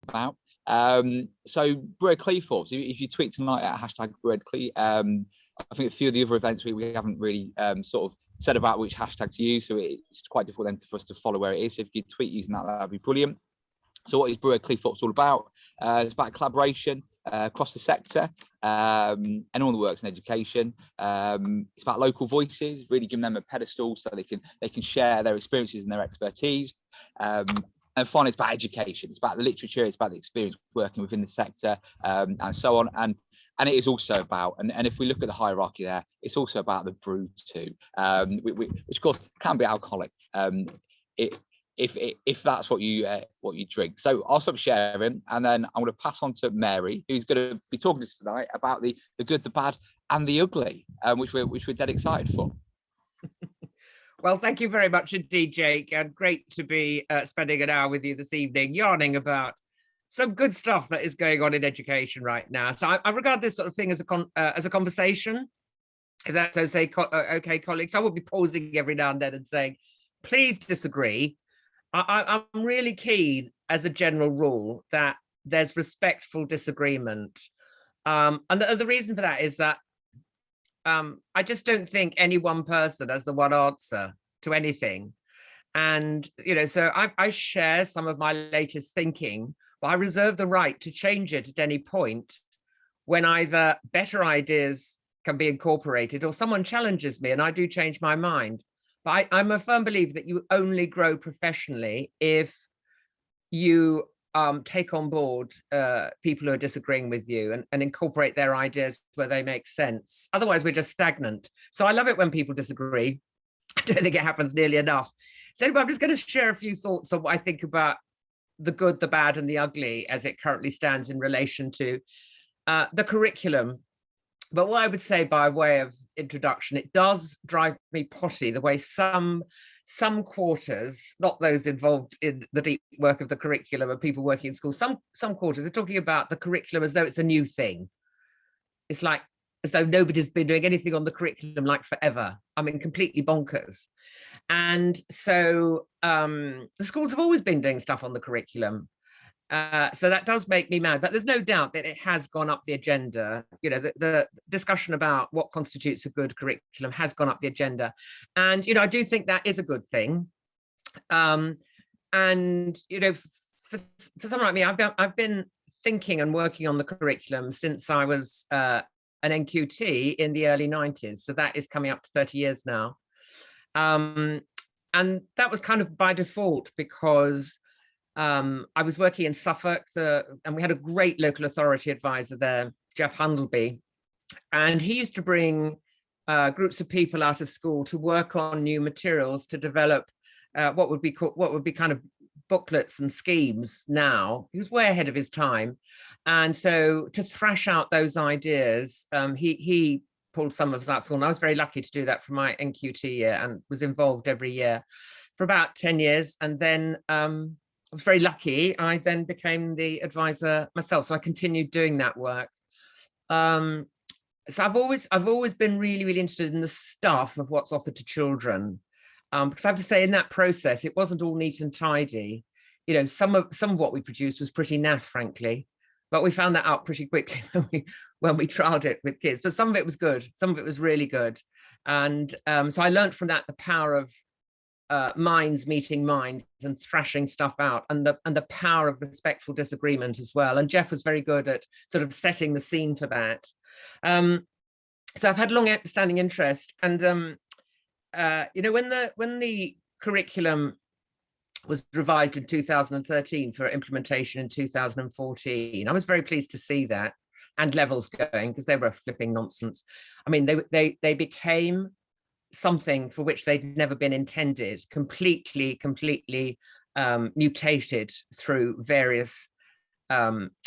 about. So Bread Cleethorpes, if you tweet tonight at hashtag Bread Cle, I think a few of the other events we haven't really sort of said about which hashtag to use, so it's quite difficult then for us to follow where it is. So if you could tweet using that, that'd be brilliant. So what is Bread Cleethorpes all about? It's about collaboration across the sector and all the works in education. It's about local voices, really giving them a pedestal so they can share their experiences and their expertise. And finally, it's about education. It's about the literature. It's about the experience working within the sector, and so on. And it is also about, and if we look at the hierarchy there, it's also about the brew too, which of course can be alcoholic. If that's what you drink. So I'll stop sharing, and then I'm going to pass on to Mary, who's going to be talking to us tonight about the good, the bad, and the ugly, which we're dead excited for. Well, thank you very much indeed, Jake, and great to be spending an hour with you this evening, yarning about some good stuff that is going on in education right now. So I regard this sort of thing as a conversation, if that's okay, colleagues. I will be pausing every now and then and saying, please disagree. I'm really keen, as a general rule, that there's respectful disagreement. And the reason for that is that I just don't think any one person has the one answer to anything. And, so I share some of my latest thinking, but I reserve the right to change it at any point when either better ideas can be incorporated or someone challenges me and I do change my mind. But I'm a firm believer that you only grow professionally if you take on board people who are disagreeing with you and incorporate their ideas where they make sense. Otherwise, we're just stagnant. So I love it when people disagree. I don't think it happens nearly enough. So anyway, I'm just going to share a few thoughts on what I think about the good, the bad, and the ugly as it currently stands in relation to the curriculum. But what I would say by way of introduction, it does drive me potty the way some quarters, not those involved in the deep work of the curriculum and people working in schools, some quarters are talking about the curriculum as though it's a new thing. It's like as though nobody's been doing anything on the curriculum like forever. I mean, completely bonkers. And so the schools have always been doing stuff on the curriculum. So that does make me mad, but there's no doubt that it has gone up the agenda. The discussion about what constitutes a good curriculum has gone up the agenda. And, I do think that is a good thing. And, for someone like me, I've been thinking and working on the curriculum since I was an NQT in the early 90s. So that is coming up to 30 years now. And that was kind of by default because I was working in Suffolk, and we had a great local authority advisor there, Jeff Hundleby, and he used to bring groups of people out of school to work on new materials to develop what would be kind of booklets and schemes. Now he was way ahead of his time, and so to thrash out those ideas, he pulled some of us out of school, and I was very lucky to do that for my NQT year and was involved every year for about 10 years, and then I was very lucky. I then became the advisor myself, so I continued doing that work. So I've always been really, really interested in the stuff of what's offered to children, because I have to say, in that process, it wasn't all neat and tidy. Some of what we produced was pretty naff, frankly, but we found that out pretty quickly when we trialed it with kids. But some of it was good, some of it was really good, and so I learned from that the power of minds meeting minds and thrashing stuff out, and the power of respectful disagreement as well. And Jeff was very good at sort of setting the scene for that. So I've had long-standing interest, and when the curriculum was revised in 2013 for implementation in 2014, I was very pleased to see that, and levels going, because they were flipping nonsense. I mean, they became something for which they'd never been intended, completely mutated through various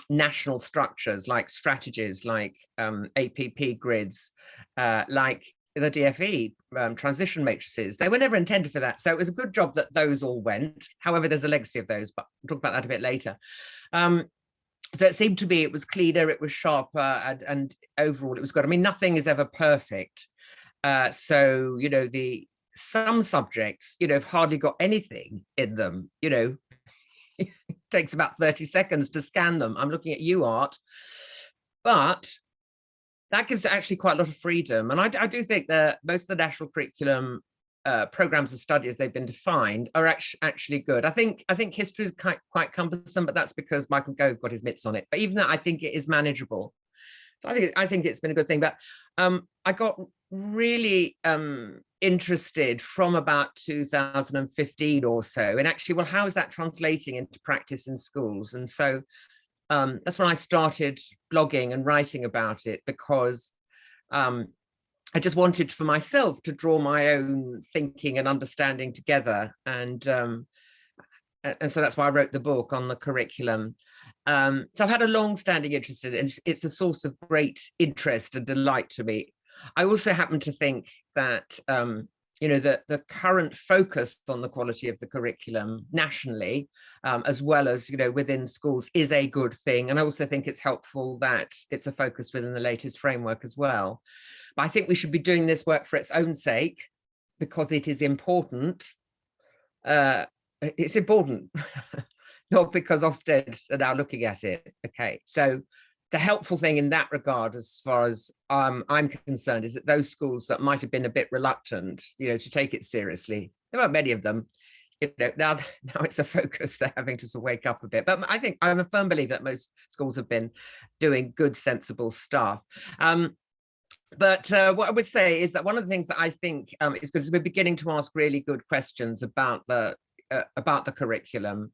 national structures, like strategies, like APP grids, like the DFE transition matrices. They were never intended for that. So it was a good job that those all went. However, there's a legacy of those, but we'll talk about that a bit later. So it seemed to me it was cleaner, it was sharper, and overall it was good. I mean, nothing is ever perfect. So, some subjects, have hardly got anything in them, takes about 30 seconds to scan them. I'm looking at you, Art. But that gives actually quite a lot of freedom. And I do think that most of the national curriculum programs of study as they've been defined are actually good. I think history is quite cumbersome, but that's because Michael Gove got his mitts on it. But even that, I think it is manageable. So I think it's been a good thing. But I got really interested from about 2015 or so, and actually, well, how is that translating into practice in schools? And so that's when I started blogging and writing about it, because I just wanted for myself to draw my own thinking and understanding together. And so that's why I wrote the book on the curriculum. So I've had a long-standing interest in it, and it's a source of great interest and delight to me. I also happen to think that the current focus on the quality of the curriculum nationally, as well as within schools, is a good thing. And I also think it's helpful that it's a focus within the latest framework as well. But I think we should be doing this work for its own sake, because it is important. It's important, not because Ofsted are now looking at it. Okay, so the helpful thing in that regard, as far as I'm concerned, is that those schools that might have been a bit reluctant, to take it seriously, there weren't many of them, now it's a focus. They're having to sort of wake up a bit. But I think I'm a firm believer that most schools have been doing good, sensible stuff. But what I would say is that one of the things that I think is good is we're beginning to ask really good questions about the curriculum.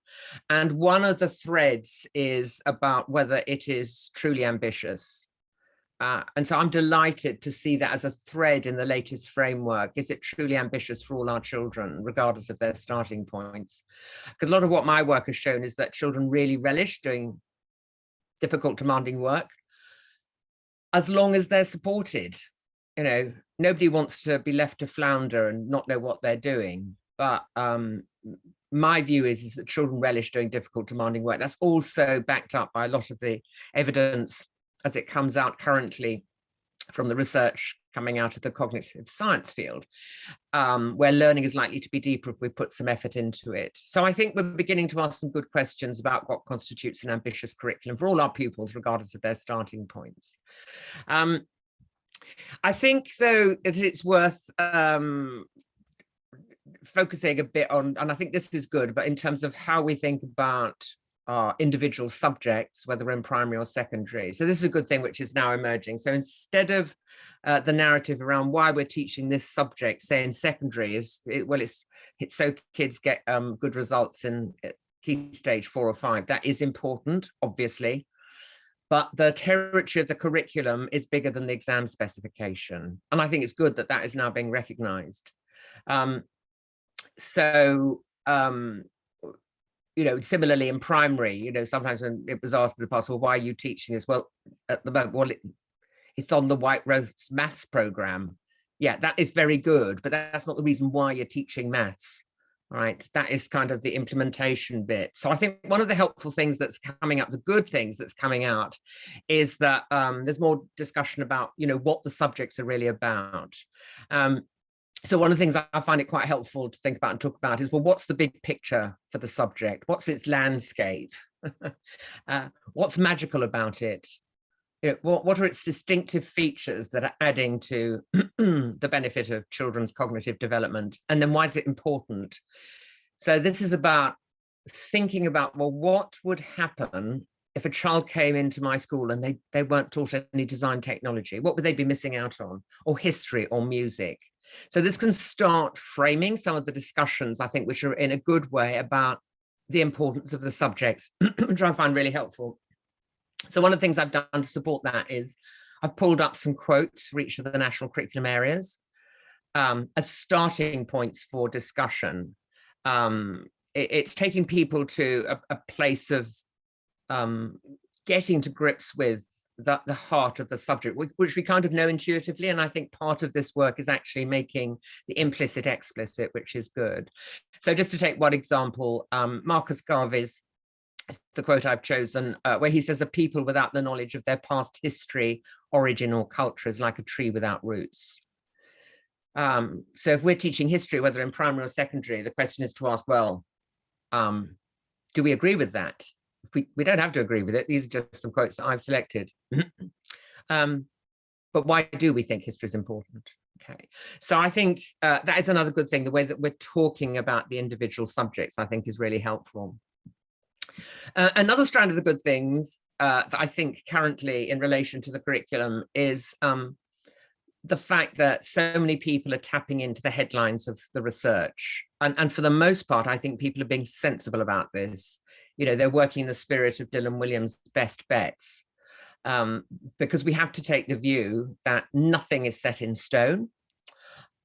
And one of the threads is about whether it is truly ambitious. And so I'm delighted to see that as a thread in the latest framework. Is it truly ambitious for all our children, regardless of their starting points? Because a lot of what my work has shown is that children really relish doing difficult, demanding work, as long as they're supported. Nobody wants to be left to flounder and not know what they're doing. But my view is that children relish doing difficult, demanding work. That's also backed up by a lot of the evidence as it comes out currently from the research coming out of the cognitive science field, where learning is likely to be deeper if we put some effort into it. So I think we're beginning to ask some good questions about what constitutes an ambitious curriculum for all our pupils, regardless of their starting points. I think, though, that it's worth focusing a bit on, and I think this is good, but in terms of how we think about our individual subjects, whether in primary or secondary. So this is a good thing which is now emerging. So instead of the narrative around why we're teaching this subject, say in secondary, it's so kids get good results in key stage 4 or 5. That is important, obviously. But the territory of the curriculum is bigger than the exam specification. And I think it's good that that is now being recognized. Similarly in primary, sometimes when it was asked in the past, well, why are you teaching this? Well, at the moment, it's on the White Rose maths program. Yeah, that is very good, but that's not the reason why you're teaching maths, right? That is kind of the implementation bit. So I think one of the helpful things that's coming up, the good things that's coming out, is that there's more discussion about, what the subjects are really about. So one of the things I find it quite helpful to think about and talk about is, well, what's the big picture for the subject? What's its landscape? What's magical about it? What are its distinctive features that are adding to the benefit of children's cognitive development? And then why is it important? So this is about thinking about, well, what would happen if a child came into my school and they weren't taught any design technology? What would they be missing out on? Or history or music? So this can start framing some of the discussions, I think, which are in a good way about the importance of the subjects, which I find really helpful. So one of the things I've done to support that is I've pulled up some quotes for each of the national curriculum areas as starting points for discussion. It's taking people to a place of getting to grips with the heart of the subject, which we kind of know intuitively. And I think part of this work is actually making the implicit explicit, which is good. So just to take one example, Marcus Garvey's, the quote I've chosen, where he says, a people without the knowledge of their past history, origin, or culture is like a tree without roots. So if we're teaching history, whether in primary or secondary, the question is to ask, well, Do we agree with that? We don't have to agree with it. These are just some quotes that I've selected. But why do we think history is important? Okay, so I think that is another good thing. The way that we're talking about the individual subjects, I think, is really helpful. Another strand of the good things that I think currently in relation to the curriculum is the fact that so many people are tapping into the headlines of the research. And for the most part, I think people are being sensible about this. You know, they're working in the spirit of Dylan Williams' best bets, because we have to take the view that nothing is set in stone,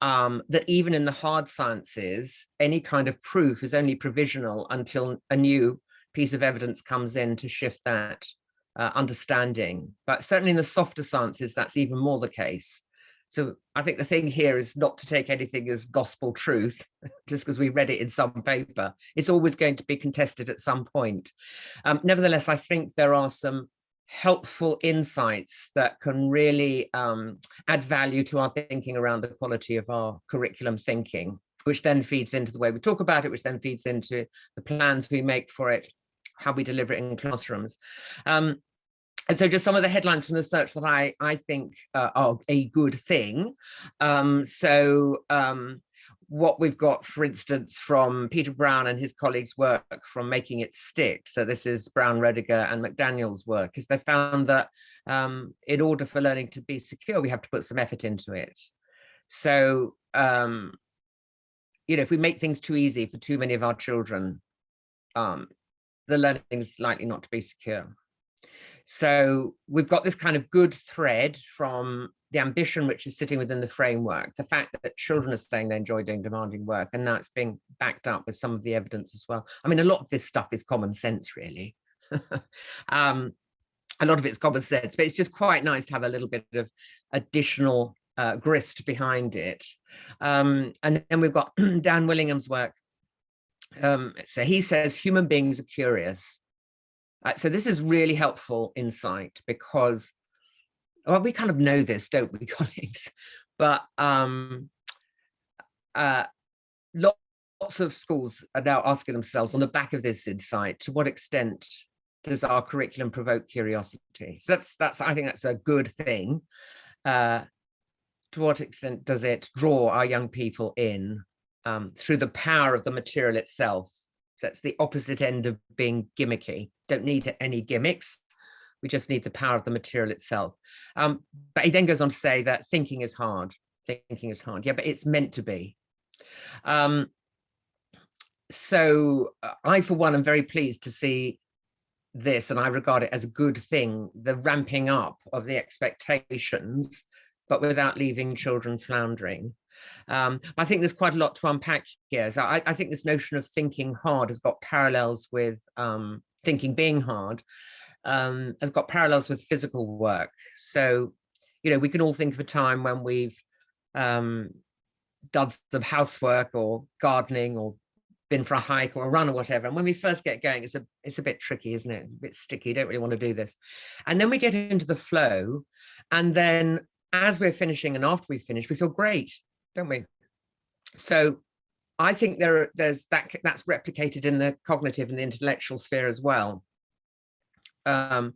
that even in the hard sciences, any kind of proof is only provisional until a new piece of evidence comes in to shift that understanding. But certainly in the softer sciences, that's even more the case. So I think the thing here is not to take anything as gospel truth just because we read it in some paper. It's always going to be contested at some point. Nevertheless, I think there are some helpful insights that can really add value to our thinking around the quality of our curriculum thinking, which then feeds into the way we talk about it, which then feeds into the plans we make for it, how we deliver it in classrooms. And so just some of the headlines from the research that I think are a good thing. What we've got, for instance, from Peter Brown and his colleagues' work from Making It Stick. So this is Brown, Rodiger and McDaniel's work, is they found that in order for learning to be secure, we have to put some effort into it. So, you know, if we make things too easy for too many of our children, the learning is likely not to be secure. So we've got this kind of good thread from the ambition, which is sitting within the framework, the fact that children are saying they enjoy doing demanding work, and now it's being backed up with some of the evidence as well. I mean, a lot of this stuff is common sense, really. A lot of it's common sense, but it's just quite nice to have a little bit of additional grist behind it. And then we've got Dan Willingham's work. So he says human beings are curious. So this is really helpful insight because, well, we kind of know this, don't we, colleagues? But lots of schools are now asking themselves on the back of this insight, to what extent does our curriculum provoke curiosity? So that's I think that's a good thing. To what extent does it draw our young people in through the power of the material itself? So it's the opposite end of being gimmicky. Don't need any gimmicks. We just need the power of the material itself. But he then goes on to say that thinking is hard. Thinking is hard. Yeah, but it's meant to be. So I, for one, am very pleased to see this, and I regard it as a good thing, the ramping up of the expectations, but without leaving children floundering. I think there's quite a lot to unpack here. So I think this notion of thinking hard has got parallels with thinking being hard, has got parallels with physical work. So, you know, we can all think of a time when we've done some housework or gardening or been for a hike or a run or whatever. And when we first get going, it's a bit tricky, isn't it? It's a bit sticky. You don't really want to do this. And then we get into the flow. And then as we're finishing and after we finish, we feel great, don't we? So I think there's that's replicated in the cognitive and the intellectual sphere as well. That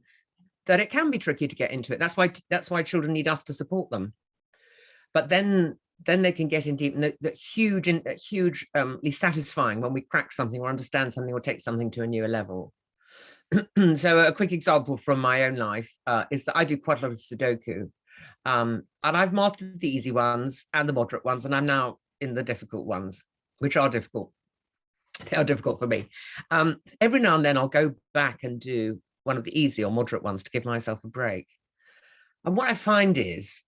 it can be tricky to get into it. That's why children need us to support them. But then they can get in deep, and hugely satisfying when we crack something or understand something or take something to a newer level. So a quick example from my own life is that I do quite a lot of Sudoku. And I've mastered the easy ones and the moderate ones, and I'm now in the difficult ones, which are difficult. They are difficult for me. Every now and then I'll go back and do one of the easy or moderate ones to give myself a break. And what I find is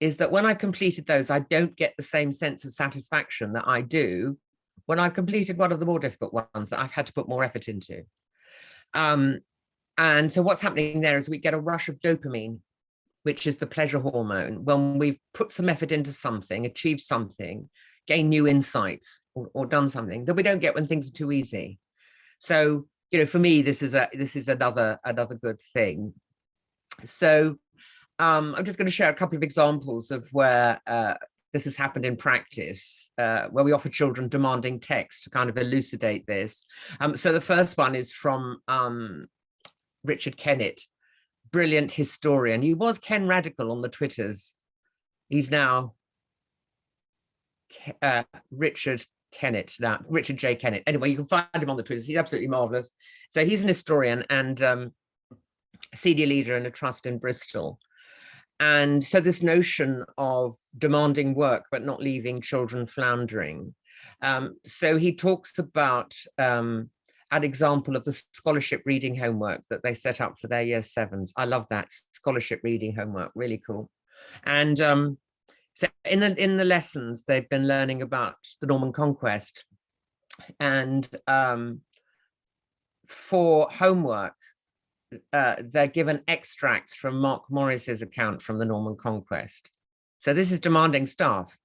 that when I've completed those, I don't get the same sense of satisfaction that I do when I've completed one of the more difficult ones that I've had to put more effort into. And so what's happening there is we get a rush of dopamine, which is the pleasure hormone, when we've put some effort into something, achieved something, gained new insights, or done something that we don't get when things are too easy. So, you know, for me, this is another good thing. So I'm just going to share a couple of examples of where this has happened in practice, where we offer children demanding text to kind of elucidate this. So the first one is from Richard Kennett, brilliant historian. He was Ken Radical on the Twitters. He's now Richard Kennett, Richard J. Kennett. Anyway, you can find him on the Twitters. He's absolutely marvelous. So he's an historian and senior leader in a trust in Bristol. And so this notion of demanding work, but not leaving children floundering. So he talks about an example of the scholarship reading homework that they set up for their year sevens. I love that, scholarship reading homework, really cool. And so in the lessons, they've been learning about the Norman Conquest. And for homework, they're given extracts from Mark Morris's account from the Norman Conquest. So this is demanding stuff.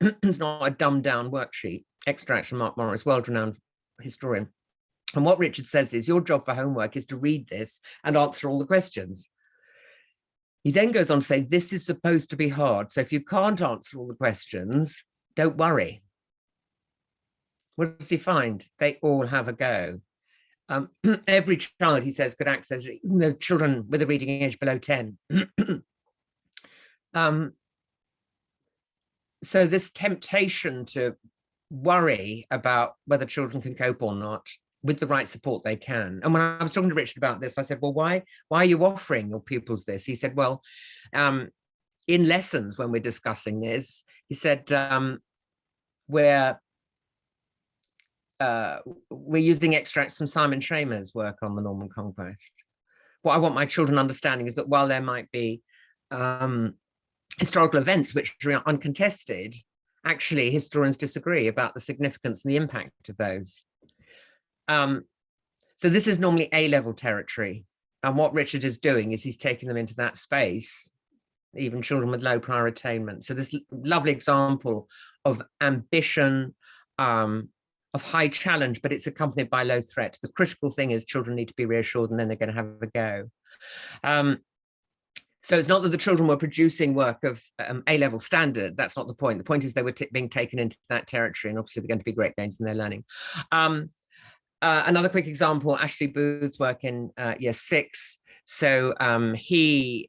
It's not a dumbed down worksheet. Extracts from Mark Morris, world-renowned historian. And what Richard says is your job for homework is to read this and answer all the questions. He then goes on to say, this is supposed to be hard. So if you can't answer all the questions, don't worry. What does he find? They all have a go. Every child, he says, could access it, even though children with a reading age below 10. So this temptation to worry about whether children can cope or not, with the right support they can. And when I was talking to Richard about this, I said, well, why are you offering your pupils this? He said, well, in lessons when we're discussing this, he said, we're using extracts from Simon Schremer's work on the Norman Conquest. What I want my children understanding is that while there might be historical events which are uncontested, actually historians disagree about the significance and the impact of those. So this is normally A-level territory. And what Richard is doing is he's taking them into that space, even children with low prior attainment. So this lovely example of ambition, of high challenge, but it's accompanied by low threat. The critical thing is children need to be reassured and then they're going to have a go. So it's not that the children were producing work of A-level standard. That's not the point. The point is they were being taken into that territory, and obviously they're going to be great gains in their learning. Another quick example, Ashley Booth's work in year 6. So he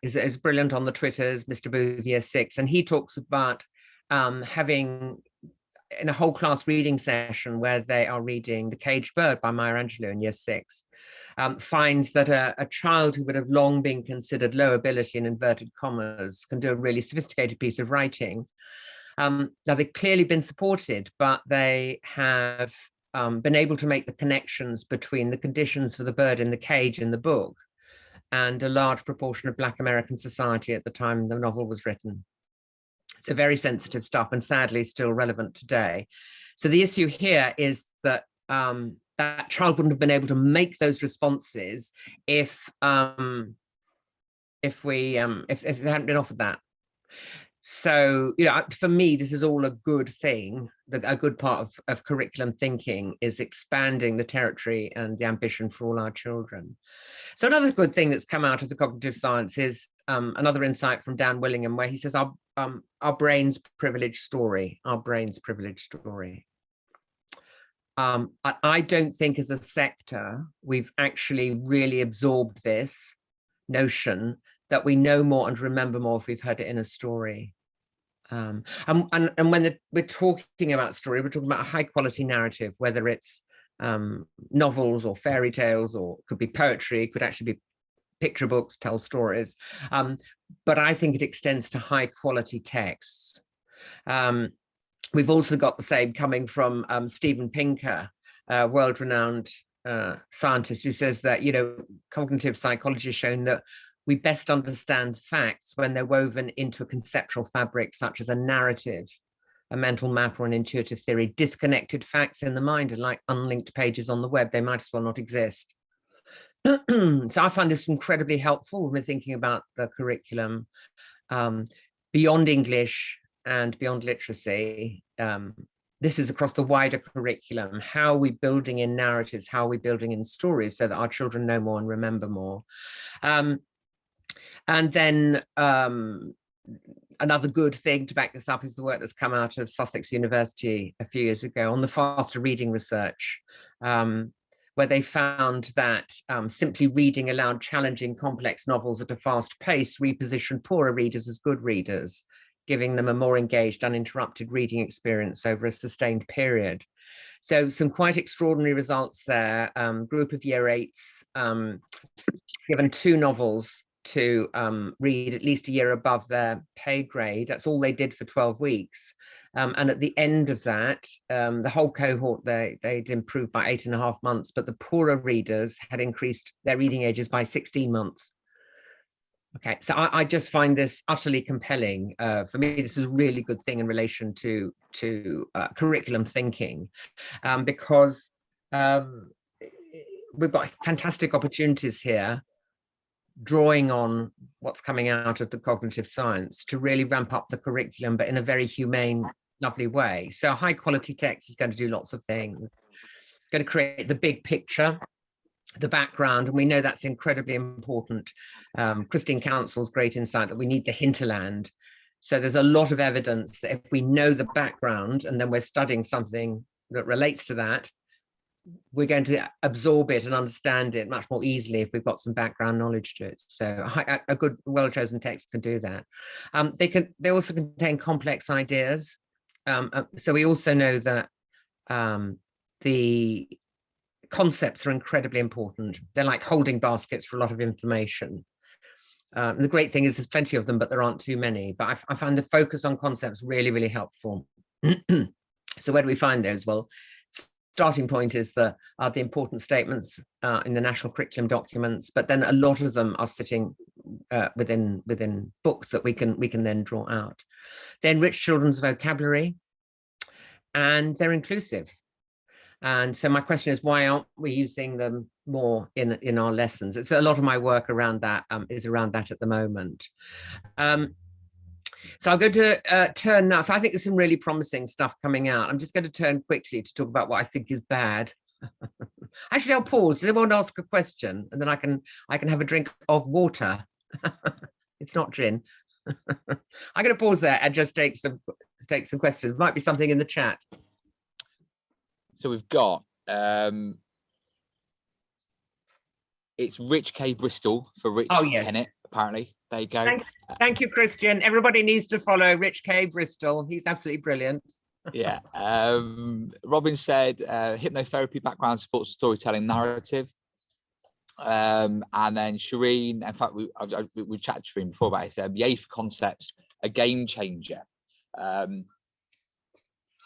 is brilliant on the Twitters, Mr. Booth, year 6, and he talks about having in a whole class reading session where they are reading The Caged Bird by Maya Angelou in year 6, finds that a child who would have long been considered low ability in inverted commas can do a really sophisticated piece of writing. Now they've clearly been supported, but they have been able to make the connections between the conditions for the bird in the cage in the book and a large proportion of Black American society at the time the novel was written. It's a very sensitive stuff and sadly still relevant today. So the issue here is that that child wouldn't have been able to make those responses if they hadn't been offered that. So, you know, for me, this is all a good thing. A good part of curriculum thinking is expanding the territory and the ambition for all our children. So another good thing that's come out of the cognitive science is another insight from Dan Willingham, where he says our brain's privileged story, our brain's privileged story. I don't think as a sector, we've actually really absorbed this notion that we know more and remember more if we've heard it in a story. And when we're talking about story, we're talking about a high quality narrative, whether it's novels or fairy tales, or could be poetry, could actually be picture books, tell stories. But I think it extends to high quality texts. We've also got the same coming from Steven Pinker, world-renowned scientist, who says that, you know, cognitive psychology has shown that we best understand facts when they're woven into a conceptual fabric, such as a narrative, a mental map, or an intuitive theory. Disconnected facts in the mind are like unlinked pages on the web. They might as well not exist. So I find this incredibly helpful when we're thinking about the curriculum beyond English and beyond literacy. This is across the wider curriculum. How are we building in narratives? How are we building in stories so that our children know more and remember more? And then another good thing to back this up is the work that's come out of Sussex University a few years ago on the faster reading research, where they found that simply reading aloud challenging, complex novels at a fast pace repositioned poorer readers as good readers, giving them a more engaged, uninterrupted reading experience over a sustained period. So some quite extraordinary results there. Group of year eights given 2 novels to read at least a year above their pay grade. That's all they did for 12 weeks. And at the end of that, the whole cohort, they'd improved by 8.5 months, but the poorer readers had increased their reading ages by 16 months. Okay, so I just find this utterly compelling. For me, this is a really good thing in relation to curriculum thinking, because we've got fantastic opportunities here, drawing on what's coming out of the cognitive science to really ramp up the curriculum, but in a very humane, lovely way. So high quality text is going to do lots of things. It's going to create the big picture, the background, and we know that's incredibly important. Christine Council's great insight that we need the hinterland. So there's a lot of evidence that if we know the background and then we're studying something that relates to that, we're going to absorb it and understand it much more easily if we've got some background knowledge to it. So a good, well-chosen text can do that. They also contain complex ideas. So we also know that the concepts are incredibly important. They're like holding baskets for a lot of information. The great thing is there's plenty of them, but there aren't too many. But I find the focus on concepts really, really helpful. So where do we find those? Well, starting point is the important statements in the national curriculum documents, but then a lot of them are sitting within books that we can then draw out. They enrich children's vocabulary, and they're inclusive. And so my question is, why aren't we using them more in our lessons? It's a lot of my work around that is around that at the moment. So I'm going to turn now. So I think there's some really promising stuff coming out. I'm just going to turn quickly to talk about what I think is bad. Actually, I'll pause. Does anyone ask a question? And then I can have a drink of water. It's not gin. I'm going to pause there and just take some questions. Might be something in the chat. So we've got it's Rich K. Bristol for Rich Kennett, apparently. There you go. Thank you, Christian. Everybody needs to follow Rich K. Bristol. He's absolutely brilliant. Yeah. Robin said hypnotherapy background supports storytelling narrative. And then Shireen, in fact, we've chatted to Shireen before about it. Said, yay for concepts, a game changer.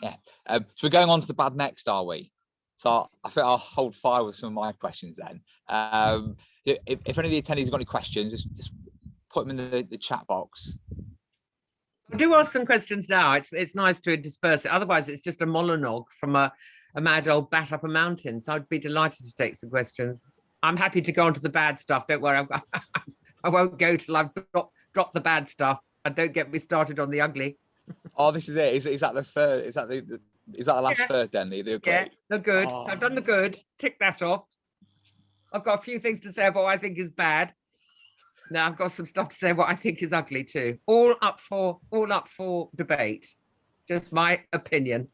Yeah. So we're going on to the bad next, are we? So I think I'll hold fire with some of my questions then. If any of the attendees have got any questions, just put them in the chat box. Do ask some questions now. It's nice to disperse it. Otherwise, it's just a monologue from a mad old bat up a mountain. So I'd be delighted to take some questions. I'm happy to go on to the bad stuff. Don't worry. I won't go till I've dropped the bad stuff. And don't get me started on the ugly. Oh, this is it. Is that the third? Is that the last third then? The ugly? Yeah, the good. Oh. So I've done the good. Tick that off. I've got a few things to say about what I think is bad. Now I've got some stuff to say what I think is ugly too. All up for debate. Just my opinion.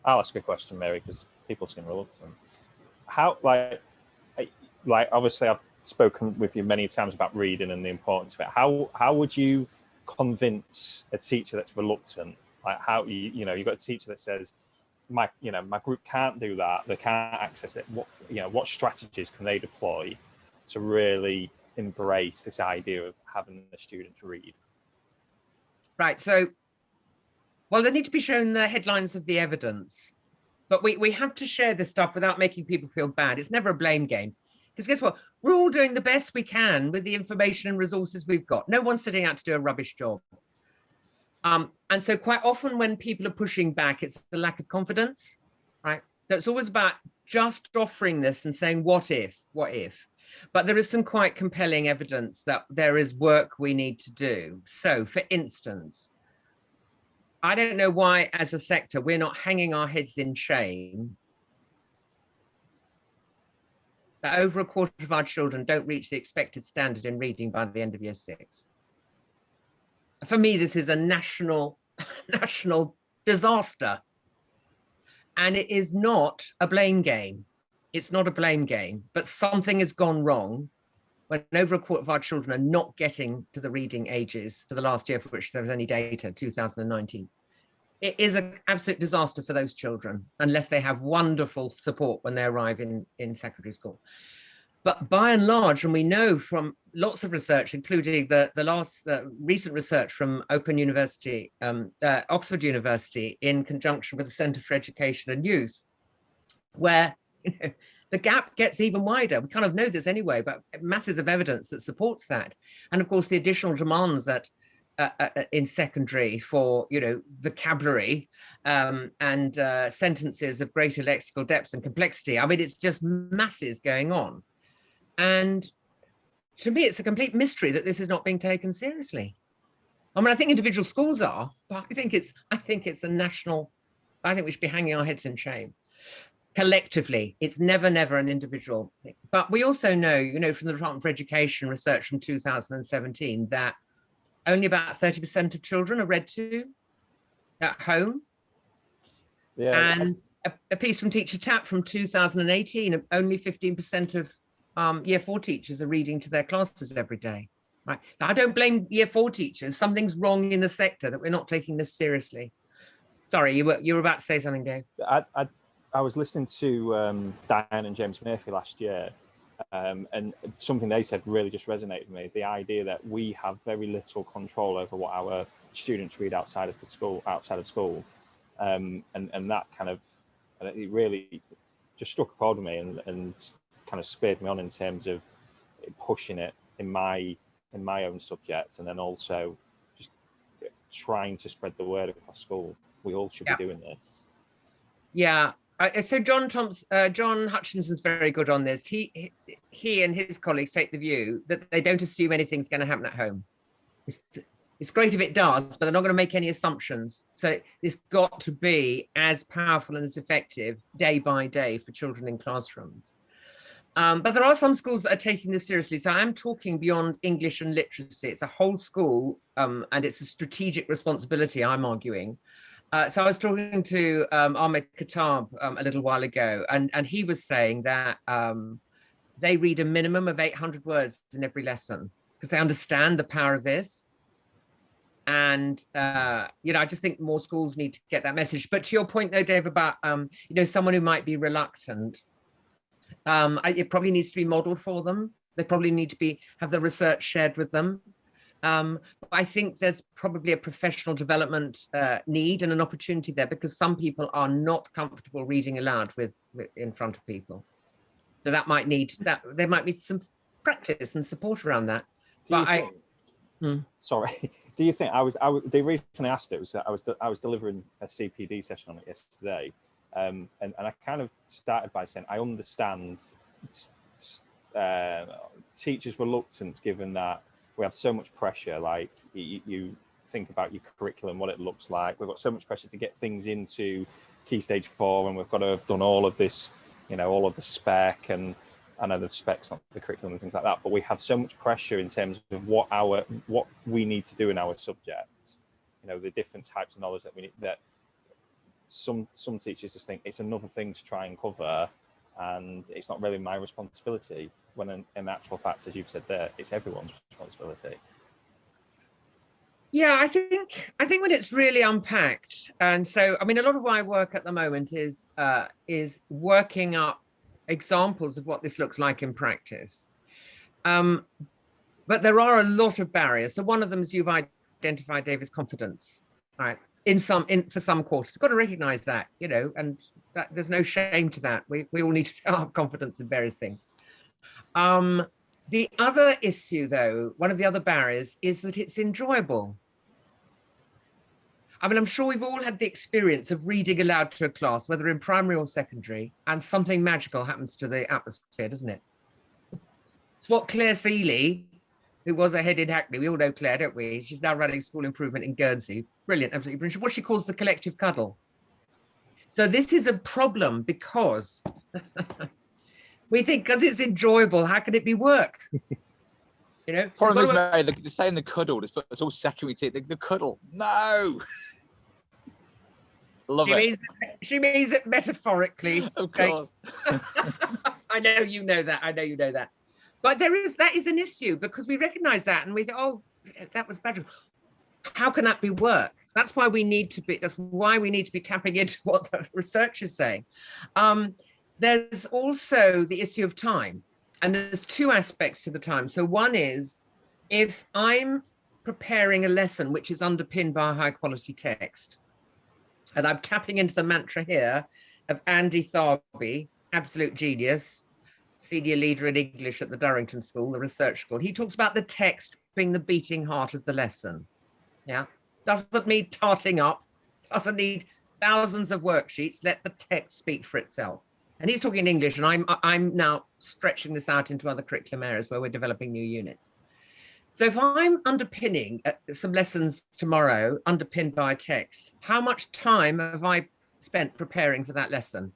I'll ask a question, Mary, because people seem reluctant. How, like obviously I've spoken with you many times about reading and the importance of it. How would you convince a teacher that's reluctant? Like how you've got a teacher that says, my group can't do that, they can't access it. What strategies can they deploy to really embrace this idea of having the students read? Right. So, well, they need to be shown the headlines of the evidence, but we have to share this stuff without making people feel bad. It's never a blame game, because guess what? We're all doing the best we can with the information and resources we've got. No one's setting out to do a rubbish job. And so quite often when people are pushing back, it's the lack of confidence, right? So it's always about just offering this and saying, what if? But there is some quite compelling evidence that there is work we need to do. So for instance, I don't know why as a sector, we're not hanging our heads in shame that over 1/4 of our children don't reach the expected standard in reading by the end of year 6. for me, this is a national disaster. And it is not a blame game. It's not a blame game, but something has gone wrong when over a quarter of our children are not getting to the reading ages for the last year for which there was any data, 2019. It is an absolute disaster for those children, unless they have wonderful support when they arrive in secondary school. But by and large, and we know from lots of research, including the last recent research from Open University, Oxford University, in conjunction with the Centre for Education and Youth, where the gap gets even wider. We kind of know this anyway, but masses of evidence that supports that. And of course, the additional demands that in secondary for, vocabulary and sentences of greater lexical depth and complexity. I mean, it's just masses going on. And to me, it's a complete mystery that this is not being taken seriously. I mean, I think individual schools are, but I think it's a national, I think we should be hanging our heads in shame. Collectively, it's never an individual thing. But we also know, from the Department for Education research from 2017, that only about 30% of children are read to at home. Yeah. And a piece from Teacher Tapp from 2018, only 15% of year 4 teachers are reading to their classes every day. Right. Now, I don't blame year 4 teachers. Something's wrong in the sector that we're not taking this seriously. Sorry, you were about to say something, Dave. I was listening to Diane and James Murphy last year, and something they said really just resonated with me. The idea that we have very little control over what our students read outside of school, and that kind of, it really just struck a chord with me and kind of spurred me on in terms of pushing it in my own subject, and then also just trying to spread the word across school. We all should be doing this. Yeah. So John Hutchinson's very good on this. He and his colleagues take the view that they don't assume anything's going to happen at home. It's great if it does, but they're not going to make any assumptions. So it's got to be as powerful and as effective day by day for children in classrooms. But there are some schools that are taking this seriously. So I'm talking beyond English and literacy. It's a whole school, and it's a strategic responsibility, I'm arguing. So I was talking to Ahmed Khattab a little while ago, and he was saying that they read a minimum of 800 words in every lesson because they understand the power of this. And, I just think more schools need to get that message. But to your point, though, Dave, about, someone who might be reluctant, it probably needs to be modeled for them. They probably need to have the research shared with them. I think there's probably a professional development need and an opportunity there, because some people are not comfortable reading aloud with in front of people. So there might be some practice and support around that. Sorry, do you think they recently asked it? I was delivering a CPD session on it yesterday, and I kind of started by saying I understand teachers' reluctance, given that we have so much pressure. Like you think about your curriculum, what it looks like. We've got so much pressure to get things into Key Stage 4, and we've got to have done all of this, all of the spec, and I know the spec's not the curriculum and things like that, but we have so much pressure in terms of what we need to do in our subjects. The different types of knowledge that we need. That some teachers just think it's another thing to try and cover, and it's not really my responsibility. When in actual fact, as you've said there, it's everyone's responsibility. Yeah, I think when it's really unpacked, and so I mean, a lot of my work at the moment is working up examples of what this looks like in practice. But there are a lot of barriers. So one of them, as you've identified, Dave, is confidence. Right? For some courses, you've got to recognise that, and that there's no shame to that. We all need to have confidence in various things. The other issue, though, one of the other barriers is that it's enjoyable. I mean, I'm sure we've all had the experience of reading aloud to a class, whether in primary or secondary, and something magical happens to the atmosphere, doesn't it? It's what Claire Seeley, who was a head in Hackney, we all know Claire, don't we? She's now running school improvement in Guernsey. Brilliant, absolutely brilliant. What she calls the collective cuddle. So this is a problem because we think because it's enjoyable, how can it be work? You know, Problem is, Mary, they're saying the cuddle. It's all secondary to it. The cuddle. No. Love it. She means it metaphorically. Of course. I know you know that. I know you know that. But that is an issue because we recognize that and we think, oh, that was bad. How can that be work? That's why we need to be tapping into what the research is saying. There's also the issue of time. And there's two aspects to the time. So one is if I'm preparing a lesson which is underpinned by a high quality text, and I'm tapping into the mantra here of Andy Tharby, absolute genius, senior leader in English at the Durrington School, the research school. He talks about the text being the beating heart of the lesson. Yeah, doesn't need tarting up, doesn't need thousands of worksheets. Let the text speak for itself. And he's talking in English, and I'm now stretching this out into other curriculum areas where we're developing new units. So if I'm underpinning some lessons tomorrow, underpinned by text, how much time have I spent preparing for that lesson?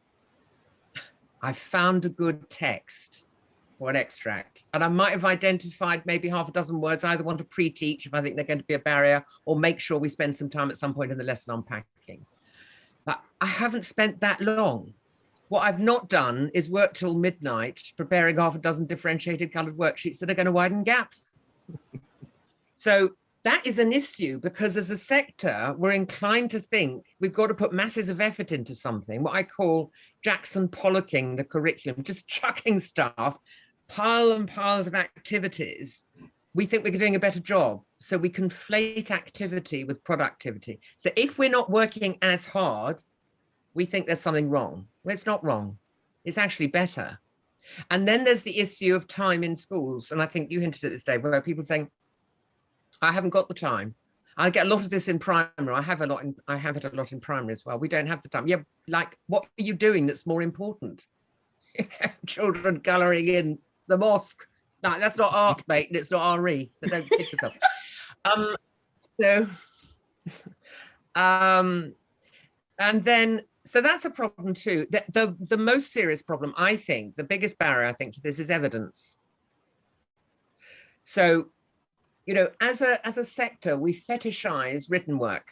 I found a good text or an extract, and I might have identified maybe half a dozen words I either want to pre-teach if I think they're going to be a barrier, or make sure we spend some time at some point in the lesson unpacking. But I haven't spent that long. What I've not done is work till midnight preparing half a dozen differentiated coloured worksheets that are going to widen gaps. So that is an issue because as a sector, we're inclined to think we've got to put masses of effort into something, what I call Jackson Pollocking the curriculum, just chucking stuff, pile and piles of activities. We think we're doing a better job. So we conflate activity with productivity. So if we're not working as hard, we think there's something wrong. Well, it's not wrong. It's actually better. And then there's the issue of time in schools. And I think you hinted at this, Dave, where people are saying, I haven't got the time. I get a lot of this in primary. I have it a lot in primary as well. We don't have the time. Yeah, like what are you doing that's more important? Children colouring in the mosque. No, that's not art, mate, and it's not RE. So don't kid yourself. And then so that's a problem too. The most serious problem, I think, the biggest barrier, I think, to this is evidence. So, you know, as a sector, we fetishize written work.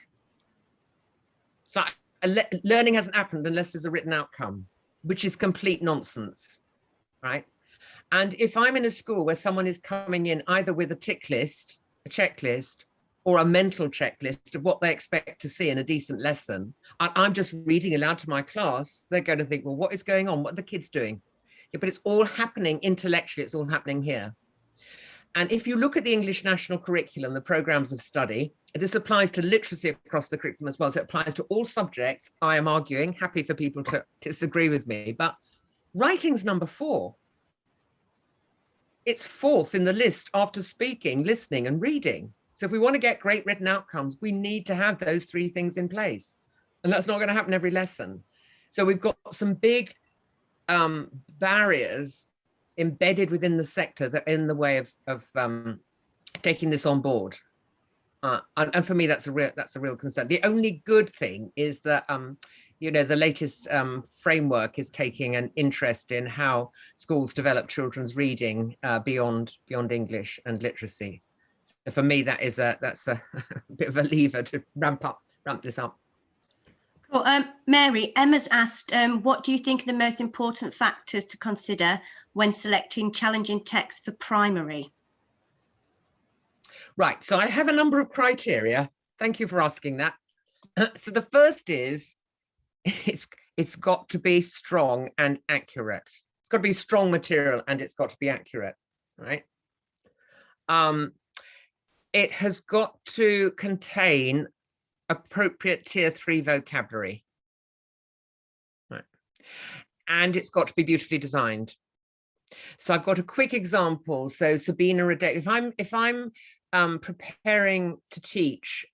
So learning hasn't happened unless there's a written outcome, which is complete nonsense, right? And if I'm in a school where someone is coming in either with a tick list, a checklist, or a mental checklist of what they expect to see in a decent lesson, and I'm just reading aloud to my class, they're going to think, well, what is going on? What are the kids doing? Yeah, but it's all happening intellectually. It's all happening here. And if you look at the English national curriculum, the programs of study, this applies to literacy across the curriculum as well. So it applies to all subjects. I am arguing, happy for people to disagree with me, but writing's number 4. It's 4th in the list after speaking, listening, and reading. So if we want to get great written outcomes, we need to have those 3 things in place. And that's not going to happen every lesson. So we've got some big barriers embedded within the sector that are in the way of taking this on board. And for me, that's a real concern. The only good thing is that you know, the latest framework is taking an interest in how schools develop children's reading beyond English and literacy. So for me, that's a bit of a lever to ramp this up. Cool. Mary, Emma's asked, what do you think are the most important factors to consider when selecting challenging text for primary? Right, so I have a number of criteria. Thank you for asking that. So the first is, it's got to be strong and accurate. It's got to be strong material and it's got to be accurate, right? It has got to contain appropriate tier 3 vocabulary, right? And it's got to be beautifully designed. So I've got a quick example. So Sabina Radek, if I'm preparing to teach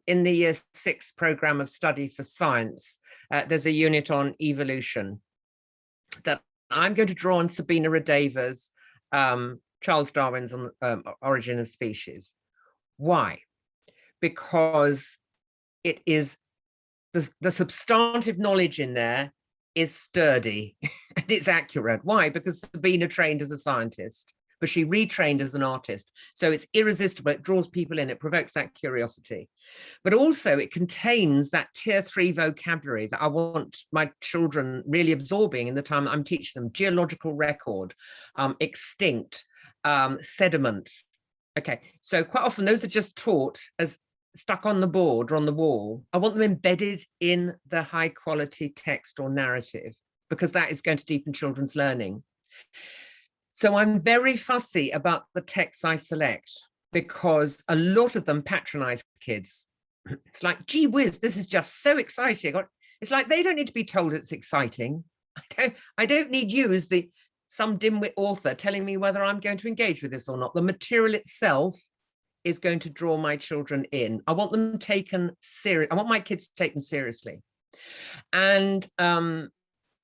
in the year 6 program of study for science, there's a unit on evolution that I'm going to draw on Sabina Radeva's Charles Darwin's on Origin of Species. Why? Because it is the substantive knowledge in there is sturdy and it's accurate. Why? Because Sabina trained as a scientist, but she retrained as an artist. So it's irresistible. It draws people in. It provokes that curiosity. But also it contains that tier 3 vocabulary that I want my children really absorbing in the time I'm teaching them. Geological record, extinct, sediment. Okay, so quite often those are just taught as stuck on the board or on the wall. I want them embedded in the high quality text or narrative, because that is going to deepen children's learning. So I'm very fussy about the texts I select, because a lot of them patronize kids. It's like, gee whiz, this is just so exciting. It's like they don't need to be told it's exciting. I don't need you as some dimwit author telling me whether I'm going to engage with this or not. The material itself is going to draw my children in. I want them taken serious. I want my kids to take them seriously. And I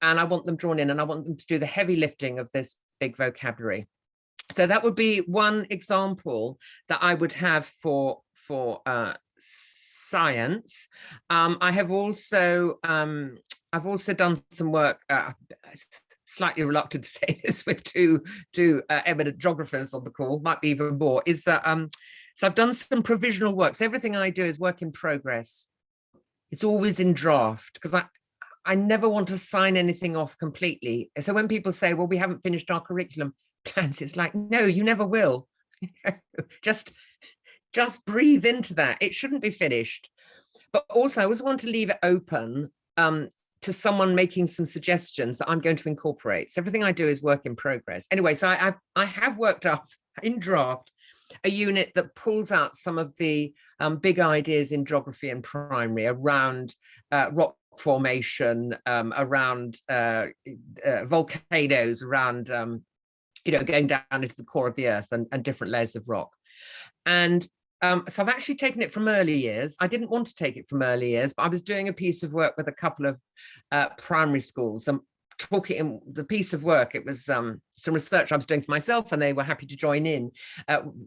want them drawn in, and I want them to do the heavy lifting of this big vocabulary. So that would be one example that I would have for science. I've also done some work, slightly reluctant to say this with two eminent geographers on the call, might be even more, is that so I've done some provisional works. Everything I do is work in progress. It's always in draft, because I never want to sign anything off completely. So when people say, well, we haven't finished our curriculum plans, it's like, no, you never will. just breathe into that. It shouldn't be finished. But also I always want to leave it open to someone making some suggestions that I'm going to incorporate. So everything I do is work in progress. Anyway, so I have worked up in draft a unit that pulls out some of the big ideas in geography and primary around rock formation, around volcanoes, around going down into the core of the earth and different layers of rock. And so I've actually taken it from early years. I didn't want to take it from early years, but I was doing a piece of work with a couple of primary schools. Talking in the piece of work, it was some research I was doing for myself, and they were happy to join in.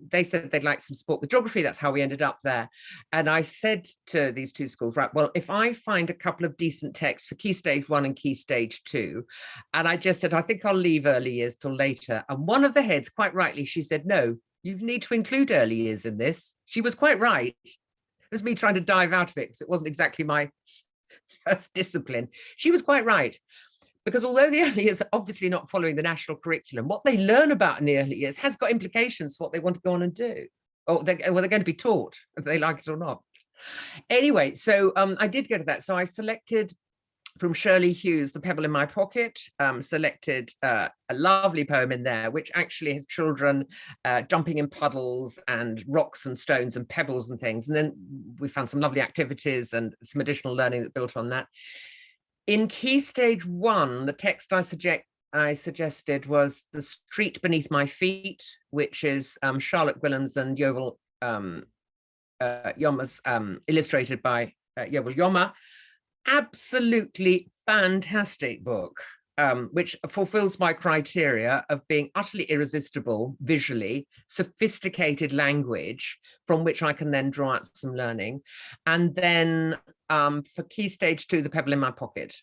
They said they'd like some support with geography. That's how we ended up there. And I said to these two schools, right, well, if I find a couple of decent texts for Key Stage 1 and Key Stage 2, and I just said, I think I'll leave early years till later. And one of the heads, quite rightly, she said, no, you need to include early years in this. She was quite right. It was me trying to dive out of it, because it wasn't exactly my first discipline. She was quite right. Because although the early years are obviously not following the national curriculum, what they learn about in the early years has got implications for what they want to go on and do, or they're going to be taught, if they like it or not. Anyway, so I did go to that. So I've selected from Shirley Hughes, The Pebble in My Pocket, selected a lovely poem in there, which actually has children jumping in puddles and rocks and stones and pebbles and things. And then we found some lovely activities and some additional learning that built on that. In Key Stage 1, the text I suggested was The Street Beneath My Feet, which is Charlotte Gwillim's and Yovel Yoma's, illustrated by Yovel Yoma. Absolutely fantastic book, which fulfills my criteria of being utterly irresistible visually, sophisticated language from which I can then draw out some learning. And then for Key Stage 2, The Pebble in My Pocket.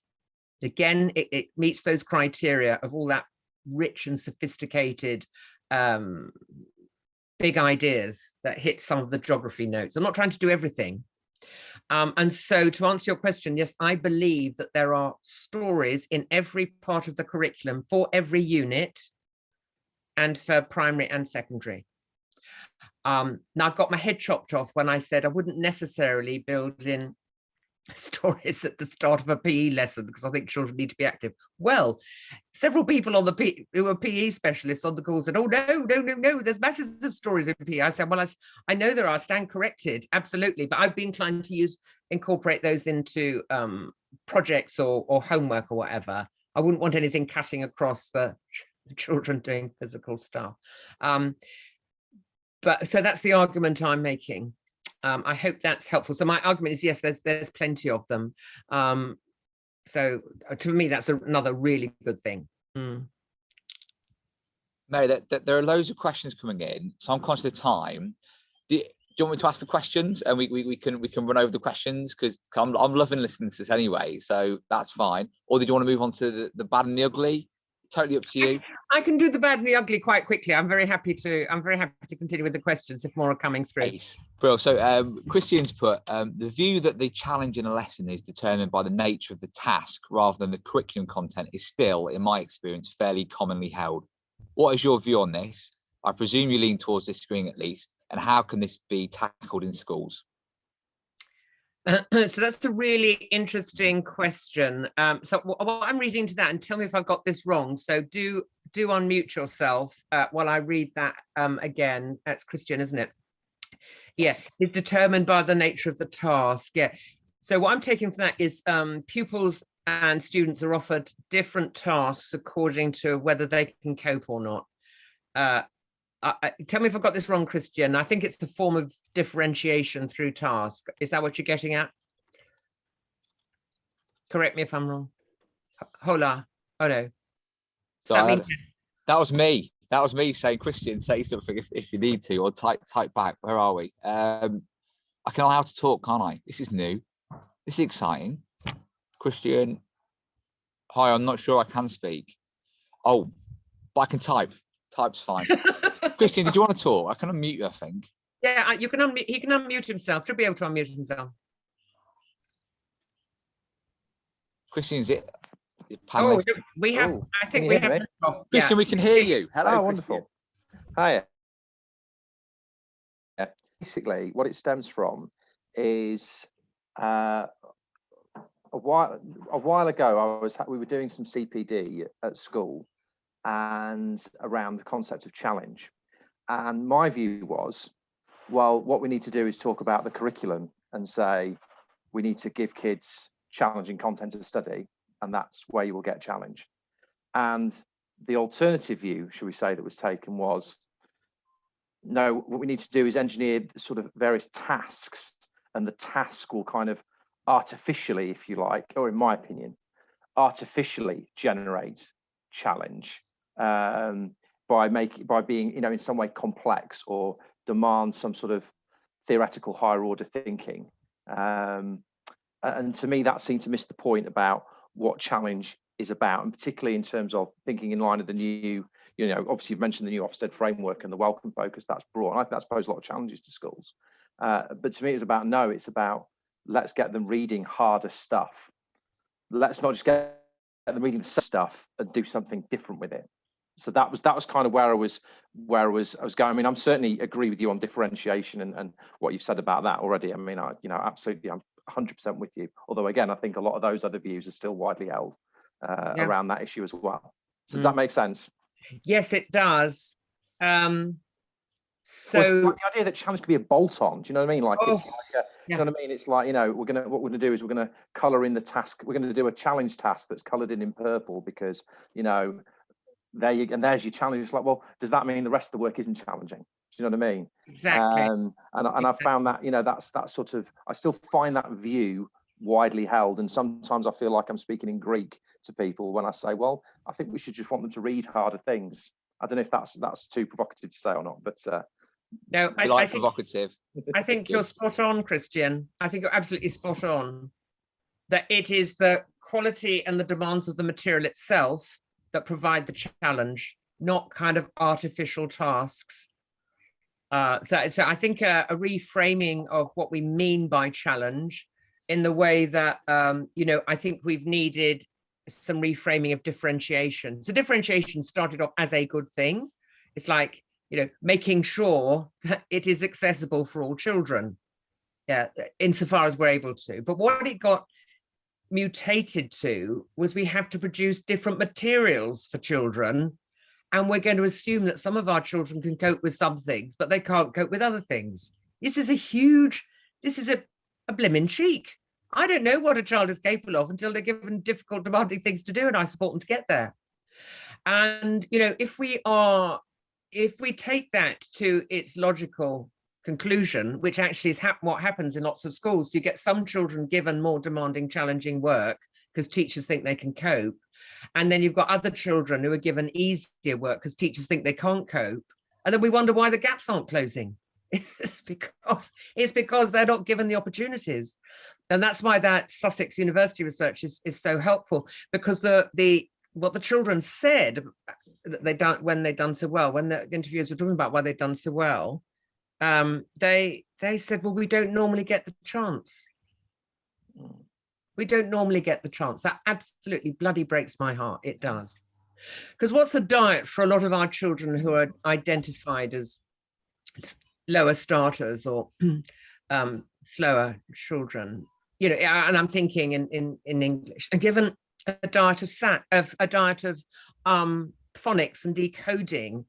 Again, it meets those criteria of all that rich and sophisticated big ideas that hit some of the geography notes. I'm not trying to do everything. And so to answer your question, yes, I believe that there are stories in every part of the curriculum for every unit and for primary and secondary. Now I got my head chopped off when I said I wouldn't necessarily build in stories at the start of a PE lesson because I think children need to be active. Well, several people on the who are PE specialists on the call said, oh, no, there's masses of stories in PE. I said, well, I know there are, stand corrected, absolutely, but I've been inclined to incorporate those into projects or homework or whatever. I wouldn't want anything cutting across the children doing physical stuff. But so that's the argument I'm making. I hope that's helpful. So my argument is, yes, there's plenty of them. So to me, that's another really good thing. Mary, there are loads of questions coming in, so I'm conscious of time. Do you want me to ask the questions, and we can run over the questions, because I'm loving listening to this anyway, so that's fine. Or did you want to move on to the bad and the ugly? totally up to you. I can do the bad and the ugly quite quickly. I'm very happy to continue with the questions if more are coming through. Ace. Bro, so Christian's put the view that the challenge in a lesson is determined by the nature of the task rather than the curriculum content is still, in my experience, fairly commonly held. What is your view on this? I presume you lean towards disagreeing at least, and how can this be tackled in schools? So that's a really interesting question. So what I'm reading to that, and tell me if I've got this wrong. So do unmute yourself while I read that again. That's Christian, isn't it? Yeah, it's determined by the nature of the task. Yeah. So what I'm taking from that is pupils and students are offered different tasks according to whether they can cope or not. Tell me if I've got this wrong, Christian. I think it's the form of differentiation through task. Is that what you're getting at? Correct me if I'm wrong. Hola. Oh no. So, that was me. That was me saying, Christian, say something if you need to, or type back. Where are we? I can allow to talk, can't I? This is new. This is exciting. Christian. Hi, I'm not sure I can speak. Oh, but I can type. Type's fine. Christian, did you want to talk? I can unmute you, I think. Yeah, you can unmute. He can unmute himself. Should be able to unmute himself. Christian, is it? Oh, we have. Oh, I think we have. Christian, we can hear you. Hello, wonderful. Hi. Basically, what it stems from is a while ago, we were doing some CPD at school, and around the concept of challenge. And my view was, well, what we need to do is talk about the curriculum and say, we need to give kids challenging content to study, and that's where you will get challenge. And the alternative view, should we say, that was taken was, no, what we need to do is engineer sort of various tasks, and the task will kind of artificially, if you like, or in my opinion, artificially generate challenge. By being, in some way complex or demand some sort of theoretical higher order thinking. And to me, that seemed to miss the point about what challenge is about, and particularly in terms of thinking in line of the new, obviously you've mentioned the new Ofsted framework and the welcome focus that's brought. And I think that's posed a lot of challenges to schools. But to me, it's about let's get them reading harder stuff. Let's not just get them reading stuff and do something different with it. So that was kind of where I was going. I mean, I'm certainly agree with you on differentiation and what you've said about that already. I mean, absolutely, I'm 100% with you. Although again, I think a lot of those other views are still widely held around that issue as well. So does that make sense? Yes, it does. So the idea that challenge could be a bolt-on, do you know what I mean? Like it's like do you know what I mean? It's like, what we're gonna do is we're gonna color in the task. We're gonna do a challenge task that's colored in purple because there's your challenge. It's like, well, does that mean the rest of the work isn't challenging? Do you know what I mean? Exactly. And I found that, that's sort of, I still find that view widely held. And sometimes I feel like I'm speaking in Greek to people when I say, well, I think we should just want them to read harder things. I don't know if that's too provocative to say or not, but no, I think provocative. I think you're spot on, Christian. I think you're absolutely spot on. That it is the quality and the demands of the material itself that provide the challenge, not kind of artificial tasks. So I think a reframing of what we mean by challenge in the way that, I think we've needed some reframing of differentiation. So differentiation started off as a good thing. It's like, making sure that it is accessible for all children, insofar as we're able to. But what it got mutated to was we have to produce different materials for children, and we're going to assume that some of our children can cope with some things, but they can't cope with other things. This is a blimmin' cheek. I don't know what a child is capable of until they're given difficult, demanding things to do, and I support them to get there. And if we take that to its logical conclusion, which actually is what happens in lots of schools, you get some children given more demanding, challenging work because teachers think they can cope, and then you've got other children who are given easier work because teachers think they can't cope, and then we wonder why the gaps aren't closing. It's because they're not given the opportunities. And that's why that Sussex University research is so helpful, because the what the children said that they done when they'd done so well, when the interviewers were talking about why they'd done so well, they said, well, we don't normally get the chance. We don't normally get the chance. That absolutely bloody breaks my heart. It does. Because what's the diet for a lot of our children who are identified as lower starters or slower children? You know, and I'm thinking in English, and given a diet of phonics and decoding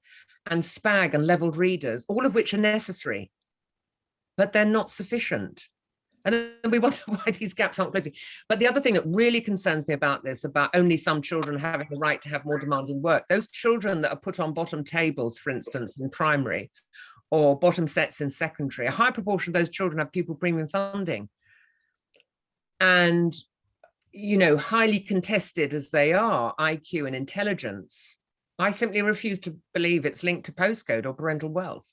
and SPAG and leveled readers, all of which are necessary, but they're not sufficient. And then we wonder why these gaps aren't closing. But the other thing that really concerns me about this, about only some children having the right to have more demanding work, those children that are put on bottom tables, for instance, in primary, or bottom sets in secondary, a high proportion of those children have pupil premium funding. And, you know, highly contested as they are, IQ and intelligence, I simply refuse to believe it's linked to postcode or parental wealth.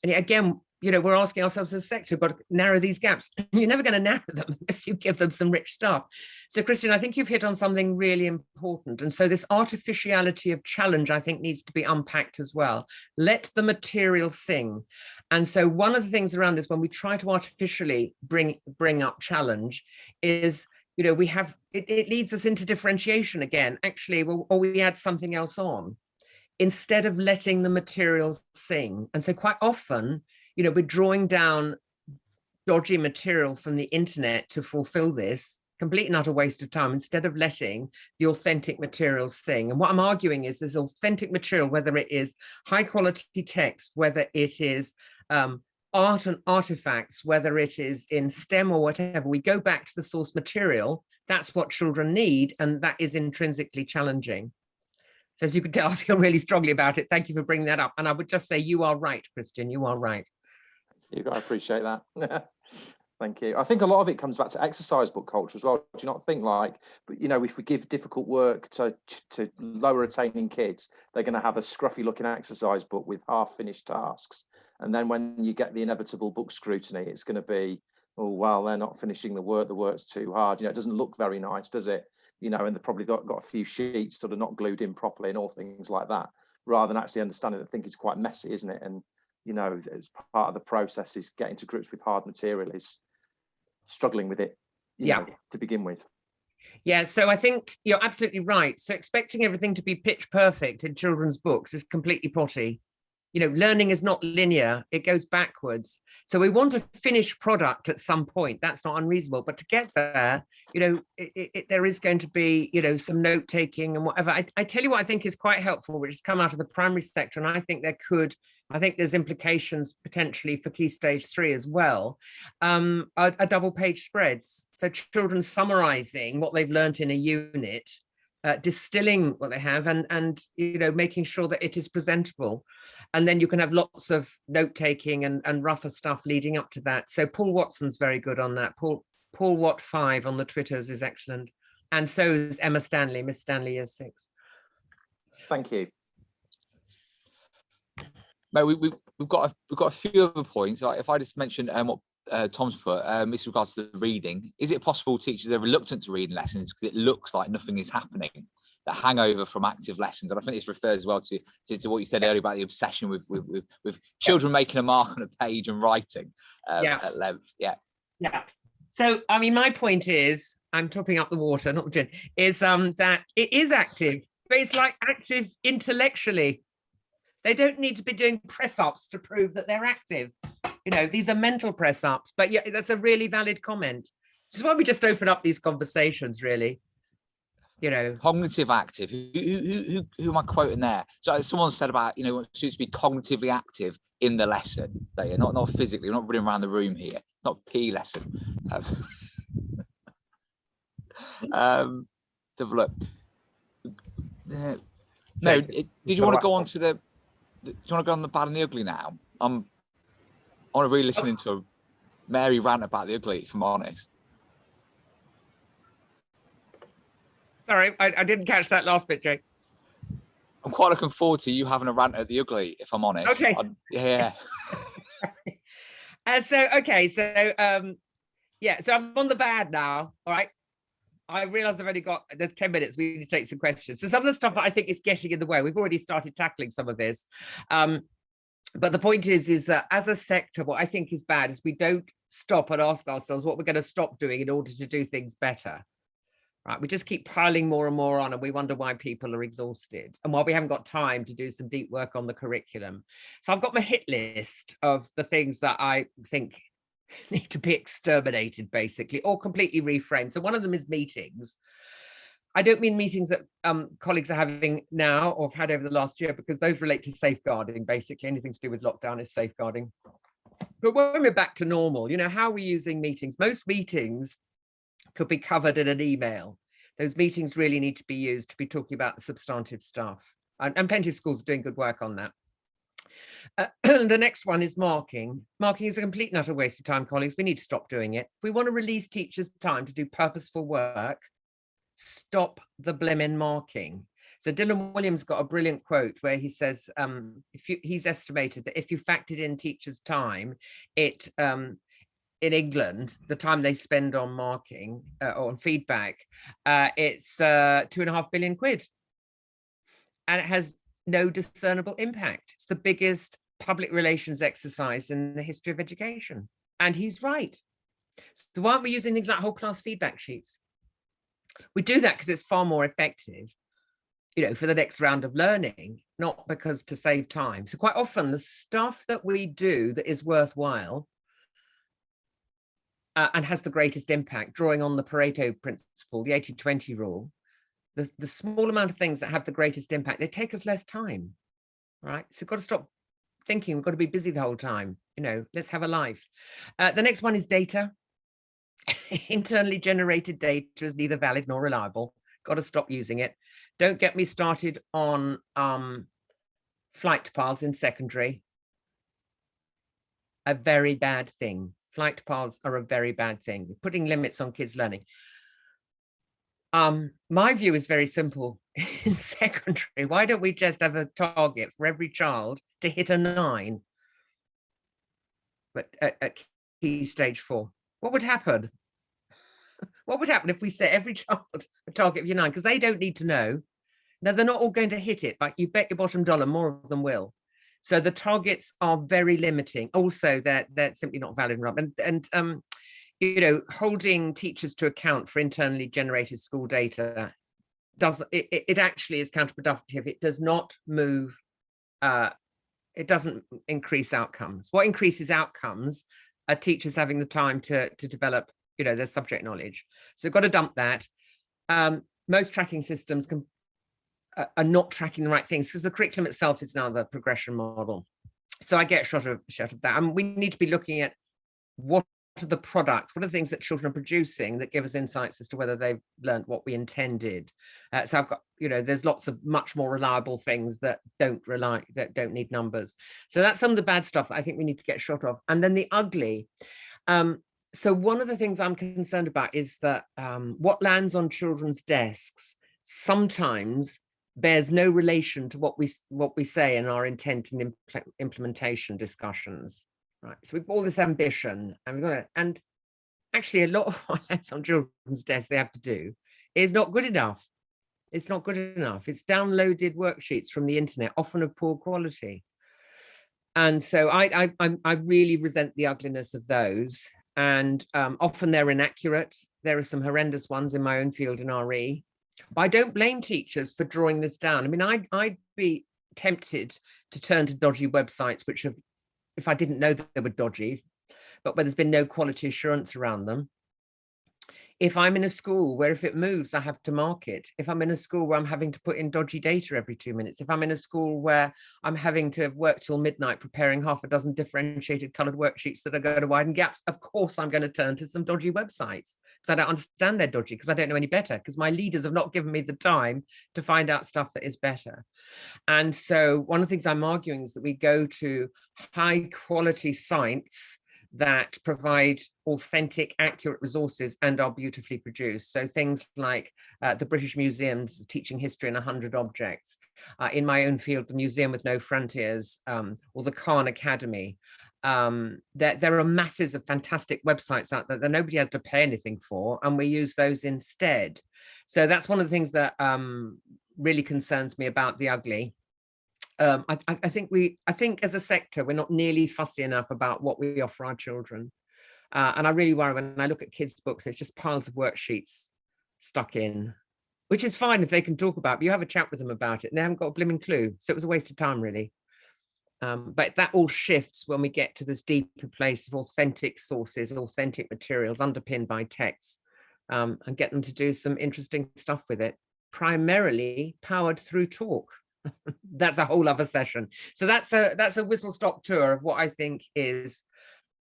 And yet again, you know, we're asking ourselves as a sector, we've got to narrow these gaps. You're never going to narrow them unless you give them some rich stuff. So, Christian, I think you've hit on something really important. And so this artificiality of challenge, I think, needs to be unpacked as well. Let the material sing. And so one of the things around this, when we try to artificially bring up challenge, is, you know, we have, it leads us into differentiation again, actually, or we add something else on, instead of letting the materials sing. And so quite often, you know, we're drawing down dodgy material from the internet to fulfill this, complete and utter waste of time, instead of letting the authentic materials sing. And what I'm arguing is there's authentic material, whether it is high quality text, whether it is art and artifacts, whether it is in STEM or whatever, we go back to the source material. That's what children need, and that is intrinsically challenging. So as you can tell, I feel really strongly about it. Thank you for bringing that up. And I would just say you are right, Christian, you are right. I appreciate that. Thank you. I think a lot of it comes back to exercise book culture as well. Do you not think, like, you know, if we give difficult work to lower attaining kids, they're going to have a scruffy looking exercise book with half finished tasks. And then when you get the inevitable book scrutiny, it's going to be, oh, well, they're not finishing the work's too hard. You know, it doesn't look very nice, does it? You know, and they've probably got a few sheets that are not glued in properly and all things like that, rather than actually understanding that I think it's quite messy, isn't it? And, you know, as part of the process is getting to grips with hard material is struggling with it, you know, to begin with. Yeah, so I think you're absolutely right. So expecting everything to be pitch perfect in children's books is completely potty. You know, learning is not linear, it goes backwards. So we want a finished product at some point. That's not unreasonable. But to get there, you know, there is going to be, you know, some note taking and whatever. I tell you what I think is quite helpful, which has come out of the primary sector. And I think there's implications potentially for Key Stage 3 as well, are double page spreads. So children summarizing what they've learned in a unit, distilling what they have and you know, making sure that it is presentable. And then you can have lots of note taking and rougher stuff leading up to that. So Paul Watson's very good on that. Paul Watt 5 on the Twitters is excellent. And so is Emma Stanley, Miss Stanley Year 6. Thank you. No, we've got a few other points. Like if I just mention what Tom's put, with regards to the reading, is it possible teachers are reluctant to read lessons because it looks like nothing is happening? The hangover from active lessons, and I think this refers as well to what you said earlier about the obsession with children making a mark on a page and writing. At level. Yeah. So I mean, my point is, I'm topping up the water, not the gin, is that it is active, but it's like active intellectually. They don't need to be doing press-ups to prove that they're active. You know, these are mental press-ups, but yeah, that's a really valid comment. This is why we just open up these conversations, really. You know, cognitive active. Who am I quoting there? So someone said about, you know, students to be cognitively active in the lesson. They are not physically. We're not running around the room here. It's not a P lesson. Look. No. Did you want to go on to the? Do you want to go on the bad and the ugly now? I want to really listen to Mary rant about the ugly, if I'm honest. Sorry, I didn't catch that last bit, Jake. I'm quite looking forward to you having a rant at the ugly, if I'm honest. Okay. Yeah. So I'm on the bad now. All right. I realise I've only got, there's 10 minutes. We need to take some questions. So some of the stuff that I think is getting in the way, we've already started tackling some of this. But the point is that as a sector, what I think is bad is we don't stop and ask ourselves what we're going to stop doing in order to do things better. Right? We just keep piling more and more on, and we wonder why people are exhausted and why we haven't got time to do some deep work on the curriculum. So I've got my hit list of the things that I think need to be exterminated, basically, or completely reframed. So one of them is meetings. I don't mean meetings that colleagues are having now or have had over the last year, because those relate to safeguarding. Basically, anything to do with lockdown is safeguarding. But when we're back to normal, you know, how are we using meetings? Most meetings could be covered in an email. Those meetings really need to be used to be talking about the substantive stuff. And plenty of schools are doing good work on that. The next one is marking. Marking is a complete and utter waste of time, colleagues. We need to stop doing it. If we want to release teachers' time to do purposeful work, stop the blimmin' marking. So Dylan Williams got a brilliant quote where he says, he's estimated that if you factored in teachers' time, in England, the time they spend on marking or on feedback, it's 2.5 billion quid. And it has no discernible impact. It's the biggest public relations exercise in the history of education. And he's right. So why aren't we using things like whole class feedback sheets? We do that because it's far more effective, you know, for the next round of learning, not because to save time. So quite often the stuff that we do that is worthwhile and has the greatest impact, drawing on the Pareto principle, the 80-20 rule, the small amount of things that have the greatest impact, they take us less time, right? So we've got to stop thinking we've got to be busy the whole time. You know, let's have a life. The next one is data. Internally generated data is neither valid nor reliable. Got to stop using it. Don't get me started on flight paths in secondary. A very bad thing. Flight paths are a very bad thing. Putting limits on kids' learning. My view is very simple. In secondary, why don't we just have a target for every child to hit a 9? But at key stage 4, what would happen? What would happen if we set every child a target of your 9? Because they don't need to know. Now, they're not all going to hit it, but you bet your bottom dollar more of them will. So the targets are very limiting. Also, they're simply not valid enough. And you know, holding teachers to account for internally generated school data it actually is counterproductive. It does not move. It doesn't increase outcomes. What increases outcomes are teachers having the time to develop, you know, their subject knowledge. So we've got to dump that. Most tracking systems are not tracking the right things because the curriculum itself is now the progression model. So I get shot of that. And we need to be looking at what are the products, what are the things that children are producing that give us insights as to whether they've learned what we intended. So I've got, you know, there's lots of much more reliable things that don't need numbers. So that's some of the bad stuff that I think we need to get shot of. And then the ugly. So one of the things I'm concerned about is that what lands on children's desks sometimes bears no relation to what we say in our intent and implementation discussions. Right, so we've got all this ambition, and we've got it, and actually a lot of what lands on children's desks they have to do is not good enough. It's not good enough. It's downloaded worksheets from the internet, often of poor quality, and so I really resent the ugliness of those. And often they're inaccurate. There are some horrendous ones in my own field in RE. But I don't blame teachers for drawing this down. I mean, I'd be tempted to turn to dodgy websites, which have, if I didn't know that they were dodgy, but where there's been no quality assurance around them. If I'm in a school where if it moves, I have to mark it. If I'm in a school where I'm having to put in dodgy data every 2 minutes. If I'm in a school where I'm having to work till midnight preparing half a dozen differentiated coloured worksheets that are going to widen gaps, of course I'm going to turn to some dodgy websites because I don't understand they're dodgy, because I don't know any better, because my leaders have not given me the time to find out stuff that is better. And so one of the things I'm arguing is that we go to high quality sites that provide authentic, accurate resources and are beautifully produced. So things like the British Museum's Teaching History in 100 Objects, in my own field, the Museum with No Frontiers, or the Khan Academy. There are masses of fantastic websites out there that nobody has to pay anything for, and we use those instead. So that's one of the things that really concerns me about the ugly. I think as a sector, we're not nearly fussy enough about what we offer our children. And I really worry when I look at kids' books, it's just piles of worksheets stuck in, which is fine if they can talk about it, but you have a chat with them about it and they haven't got a blooming clue. So it was a waste of time, really. But that all shifts when we get to this deeper place of authentic sources, authentic materials underpinned by texts, and get them to do some interesting stuff with it, primarily powered through talk. That's a whole other session. So that's a whistle-stop tour of what I think is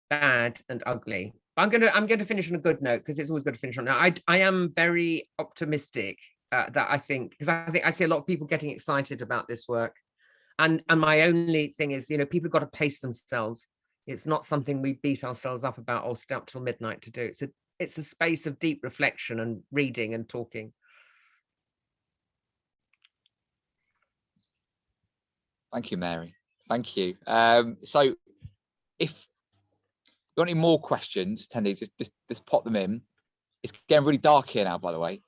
bad and ugly. I'm going to finish on a good note, because it's always good to finish on that. I am very optimistic that I think I see a lot of people getting excited about this work. And my only thing is, people have got to pace themselves. It's not something we beat ourselves up about or stay up till midnight to do. It's a space of deep reflection and reading and talking. Thank you, Mary. Thank you. So if you got any more questions, attendees, just pop them in. It's getting really dark here now, by the way.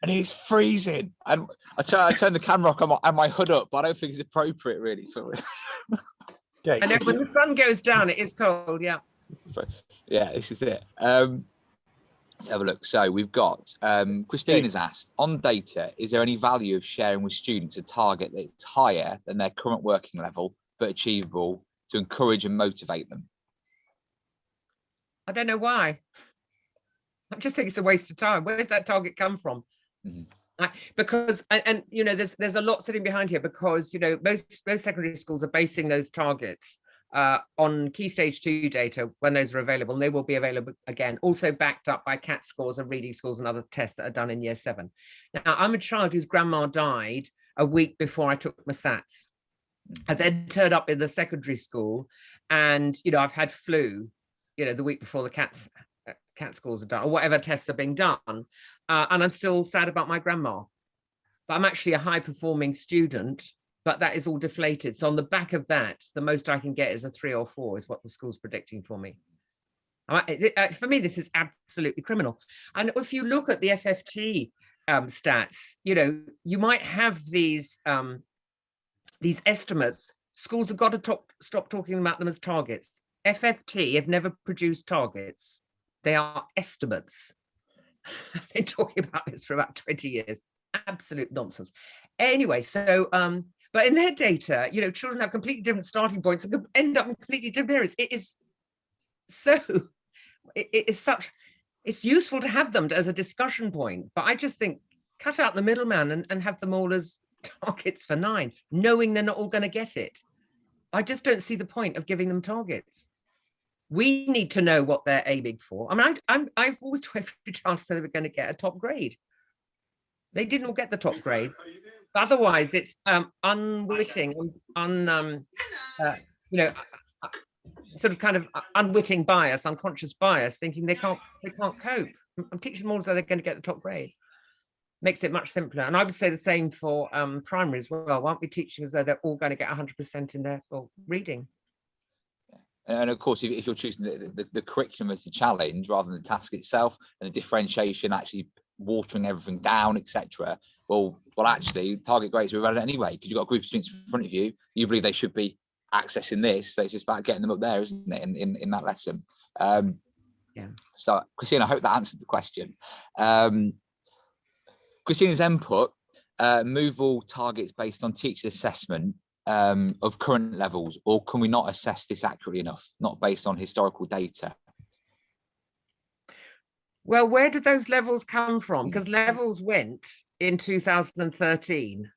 And it's freezing. And I turn the camera off and my hood up, but I don't think it's appropriate really for it. I know when the sun goes down, it is cold, yeah. Yeah, this is it. Let's have a look. So we've got Christina's asked, on data, is there any value of sharing with students a target that's higher than their current working level, but achievable to encourage and motivate them? I don't know why. I just think it's a waste of time. Where's that target come from? Mm-hmm. Because there's a lot sitting behind here, because most secondary schools are basing those targets on Key Stage 2 data when those are available, and they will be available again, also backed up by CAT scores and reading scores and other tests that are done in year 7. Now, I'm a child whose grandma died a week before I took my SATs. I then turned up in the secondary school, and I've had flu the week before the CAT scores are done, or whatever tests are being done, and I'm still sad about my grandma. But I'm actually a high performing student, but that is all deflated. So on the back of that, the most I can get is a 3 or 4 is what the school's predicting for me. For me, this is absolutely criminal. And if you look at the FFT stats, you might have these estimates. Schools have got to stop talking about them as targets. FFT have never produced targets. They are estimates. I've been talking about this for about 20 years. Absolute nonsense. Anyway, so but in their data, children have completely different starting points and end up in completely different areas. It is so, it's useful to have them as a discussion point, but I just think cut out the middleman and have them all as targets for 9, knowing they're not all going to get it. I just don't see the point of giving them targets. We need to know what they're aiming for. I mean, I've always told every child they were going to get a top grade. They didn't all get the top grades. But otherwise, it's unwitting, sort of kind of unwitting bias, unconscious bias, thinking they can't cope. I'm teaching them all so they're going to get the top grade. Makes it much simpler. And I would say the same for primary as well. Why aren't we teaching as though they're all going to get 100% in their reading? And of course, if you're choosing the curriculum as the challenge rather than the task itself, and the differentiation, actually watering everything down, etc. Well, actually, target grades are irrelevant anyway, because you've got a group of students in front of you. You believe they should be accessing this, so it's just about getting them up there, isn't it? In that lesson. Yeah. So, Christina, I hope that answered the question. Christina's input: movable targets based on teacher assessment of current levels, or can we not assess this accurately enough, not based on historical data? Well, where did those levels come from? Because levels went in 2013,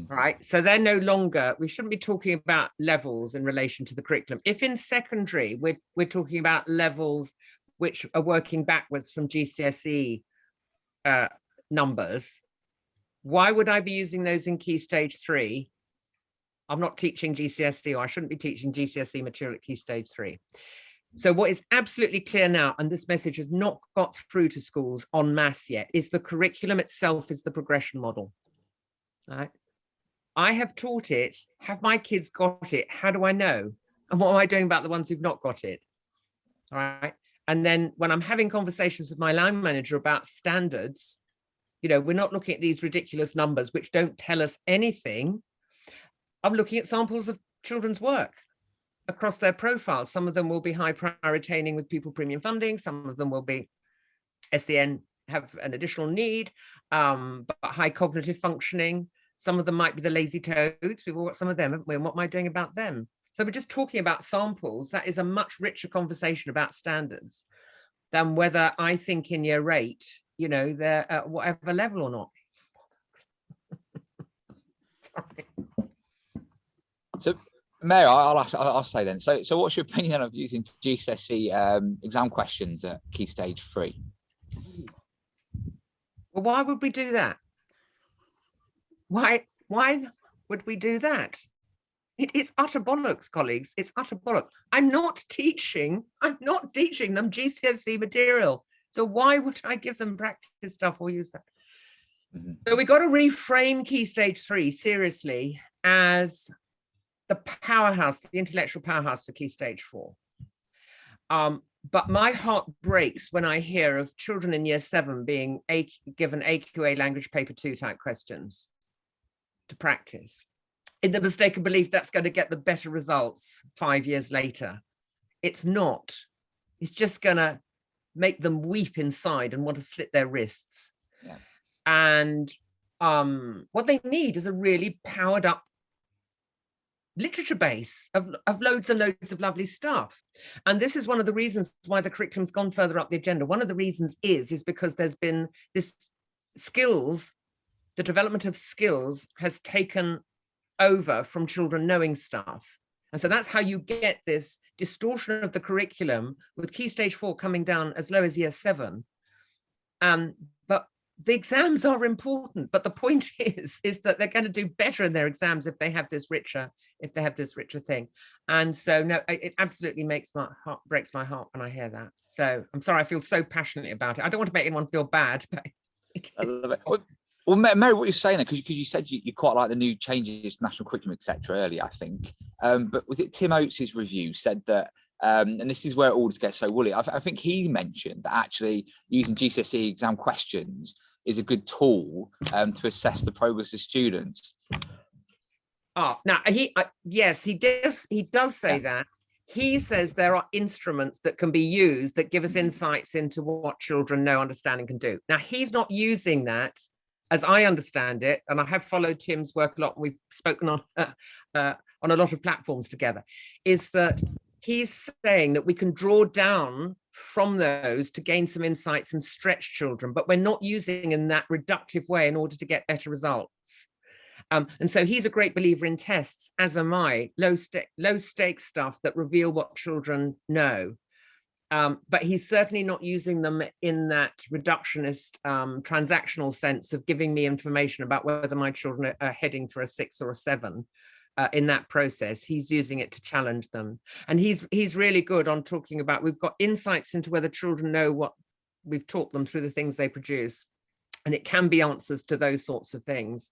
right? So they're no longer, we shouldn't be talking about levels in relation to the curriculum. If in secondary, we're talking about levels which are working backwards from GCSE numbers, why would I be using those in Key Stage 3? I'm not teaching GCSE, or I shouldn't be teaching GCSE material at Key Stage 3. So what is absolutely clear now, and this message has not got through to schools en masse yet, is the curriculum itself is the progression model. Right? I have taught it. Have my kids got it? How do I know? And what am I doing about the ones who've not got it? All right. And then when I'm having conversations with my line manager about standards, you know, we're not looking at these ridiculous numbers which don't tell us anything. I'm looking at samples of children's work across their profiles. Some of them will be high priority attaining with pupil premium funding. Some of them will be SEN, have an additional need, but high cognitive functioning. Some of them might be the lazy toads. We've all got some of them, haven't we? And what am I doing about them? So we're just talking about samples. That is a much richer conversation about standards than whether I think in year 8, you know, they're at whatever level or not. Sorry. So, Mary, I'll say then. So, what's your opinion of using GCSE exam questions at Key Stage 3? Well, why would we do that? Why would we do that? It's utter bollocks, colleagues. It's utter bollocks. I'm not teaching them GCSE material. So why would I give them practice stuff or use that? Mm-hmm. So we've got to reframe Key Stage 3 seriously as the powerhouse, the intellectual powerhouse for Key Stage 4. But my heart breaks when I hear of children in year 7 being given AQA language paper 2 type questions to practice, in the mistaken belief that's going to get the better results 5 years later. It's not. It's just going to make them weep inside and want to slit their wrists. Yeah. And what they need is a really powered up literature base of loads and loads of lovely stuff. And this is one of the reasons why the curriculum's gone further up the agenda. One of the reasons is because there's been this skills, the development of skills has taken over from children knowing stuff. And so that's how you get this distortion of the curriculum with Key Stage 4 coming down as low as year 7. But the exams are important. But the point is that they're going to do better in their exams if they have this richer thing. And so no, it absolutely breaks my heart when I hear that. So I'm sorry, I feel so passionately about it. I don't want to make anyone feel bad, but I love it. Well, Mary, what you're saying there, because you said you quite like the new changes to national curriculum, etc. earlier, I think. But was it Tim Oates' review said that, and this is where it all gets so woolly. I think he mentioned that actually using GCSE exam questions is a good tool to assess the progress of students. Oh, now yes, he does say that. He says there are instruments that can be used that give us insights into what children know, understand, and can do. Now, he's not using that, as I understand it, and I have followed Tim's work a lot, and we've spoken on a lot of platforms together, is that he's saying that we can draw down from those to gain some insights and stretch children, but we're not using in that reductive way in order to get better results. And so he's a great believer in tests, as am I, low stakes stuff that reveal what children know. But he's certainly not using them in that reductionist transactional sense of giving me information about whether my children are heading for a 6 or a 7 in that process. He's using it to challenge them. And he's really good on talking about, we've got insights into whether children know what we've taught them through the things they produce. And it can be answers to those sorts of things.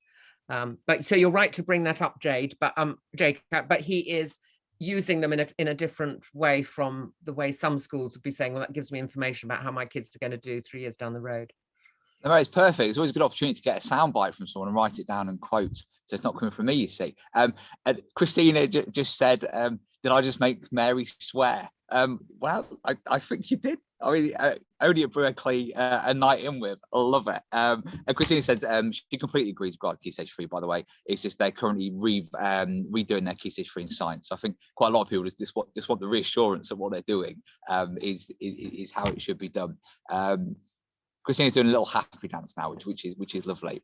But so you're right to bring that up, Jake, but he is using them in a different way from the way some schools would be saying, well, that gives me information about how my kids are going to do 3 years down the road. No, it's perfect. It's always a good opportunity to get a soundbite from someone and write it down and quote. So it's not coming from me, you see. Christina just said, did I just make Mary swear? Well, I think you did. I mean, only at Berkeley, a night in with. I love it. And Christina said she completely agrees with Key Stage 3, by the way. It's just they're currently redoing their Key Stage 3 in science. So I think quite a lot of people just want the reassurance of what they're doing is how it should be done. Christina's doing a little happy dance now, which is lovely.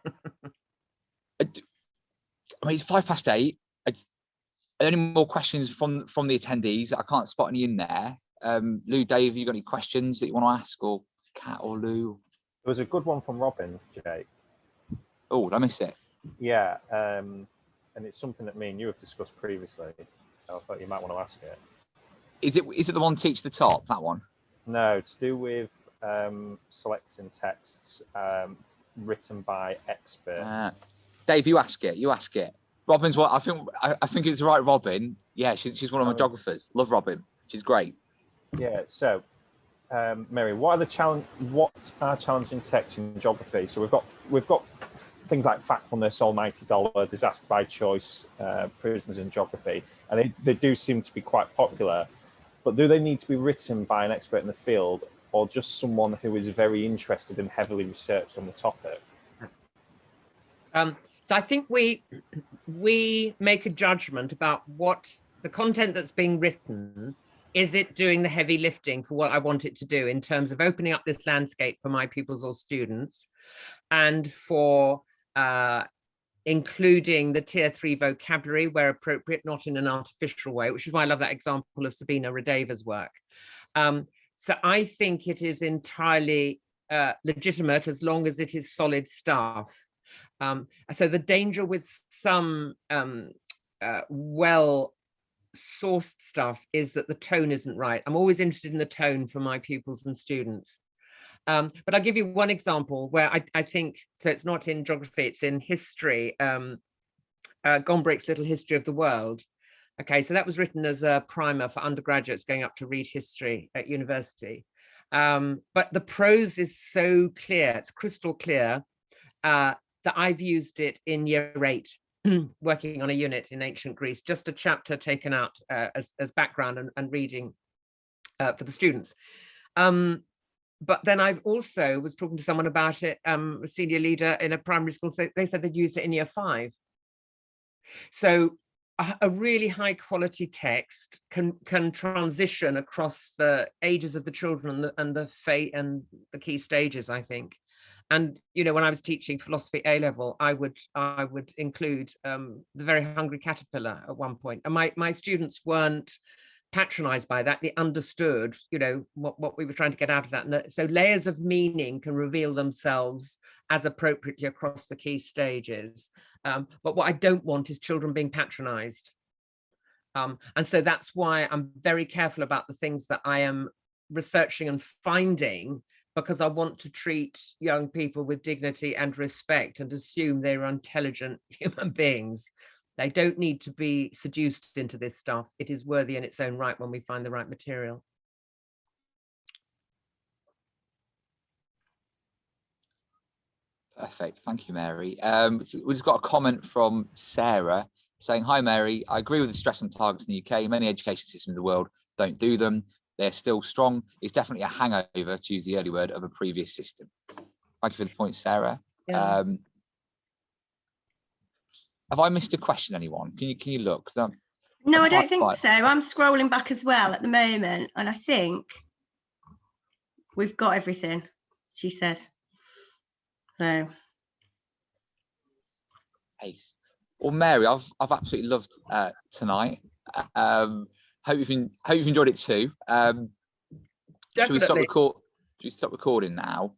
I mean, it's 8:05. Are there any more questions from the attendees? I can't spot any in there. Lou, Dave, have you got any questions that you want to ask, or Kat or Lou? There was a good one from Robin, Jake. Oh, did I miss it? Yeah, and it's something that me and you have discussed previously, so I thought you might want to ask it. Is it the one Teach the Top, that one? No, it's to do with selecting texts written by experts. Dave, you ask it. Robin's what I think it's right, Robin. Yeah, she's one of my geographers. Love Robin. She's great. Yeah. So, Mary, what are challenging texts in geography? So we've got things like Factfulness, Almighty Dollar, Disaster by Choice, Prisoners in Geography, and they do seem to be quite popular. But do they need to be written by an expert in the field, or just someone who is very interested and heavily researched on the topic? So I think we make a judgment about what the content that's being written. Is it doing the heavy lifting for what I want it to do in terms of opening up this landscape for my pupils or students, and for including the tier 3 vocabulary where appropriate, not in an artificial way, which is why I love that example of Sabina Radeva's work. So I think it is entirely legitimate as long as it is solid stuff. So the danger with some well-sourced stuff is that the tone isn't right. I'm always interested in the tone for my pupils and students. But I'll give you one example where I think, so it's not in geography, it's in history, Gombrich's Little History of the World. Okay, so that was written as a primer for undergraduates going up to read history at university. But the prose is so clear, it's crystal clear, that I've used it in year 8, working on a unit in ancient Greece, just a chapter taken out as background and reading for the students. But then I've also was talking to someone about it, a senior leader in a primary school, so they said they'd used it in year 5. So a really high quality text can transition across the ages of the children and the fate and the key stages, I think. And you know, when I was teaching philosophy A level, I would include The Very Hungry Caterpillar at one point, and my students weren't patronized by that. They understood, you know, what we were trying to get out of that. And so layers of meaning can reveal themselves as appropriately across the key stages. But what I don't want is children being patronized. And so that's why I'm very careful about the things that I am researching and finding, because I want to treat young people with dignity and respect and assume they're intelligent human beings. They don't need to be seduced into this stuff. It is worthy in its own right when we find the right material. Perfect. Thank you, Mary. So we just got a comment from Sarah saying, "Hi, Mary. I agree with the stress on targets in the UK. Many education systems in the world don't do them. They're still strong. It's definitely a hangover, to use the early word, of a previous system." Thank you for the point, Sarah. Yeah. Have I missed a question, anyone? Can you look? No, I don't think so. I'm scrolling back as well at the moment, and I think we've got everything, she says. So. Ace. Well, Mary, I've absolutely loved tonight. Hope you've enjoyed it too. Should we stop recording now?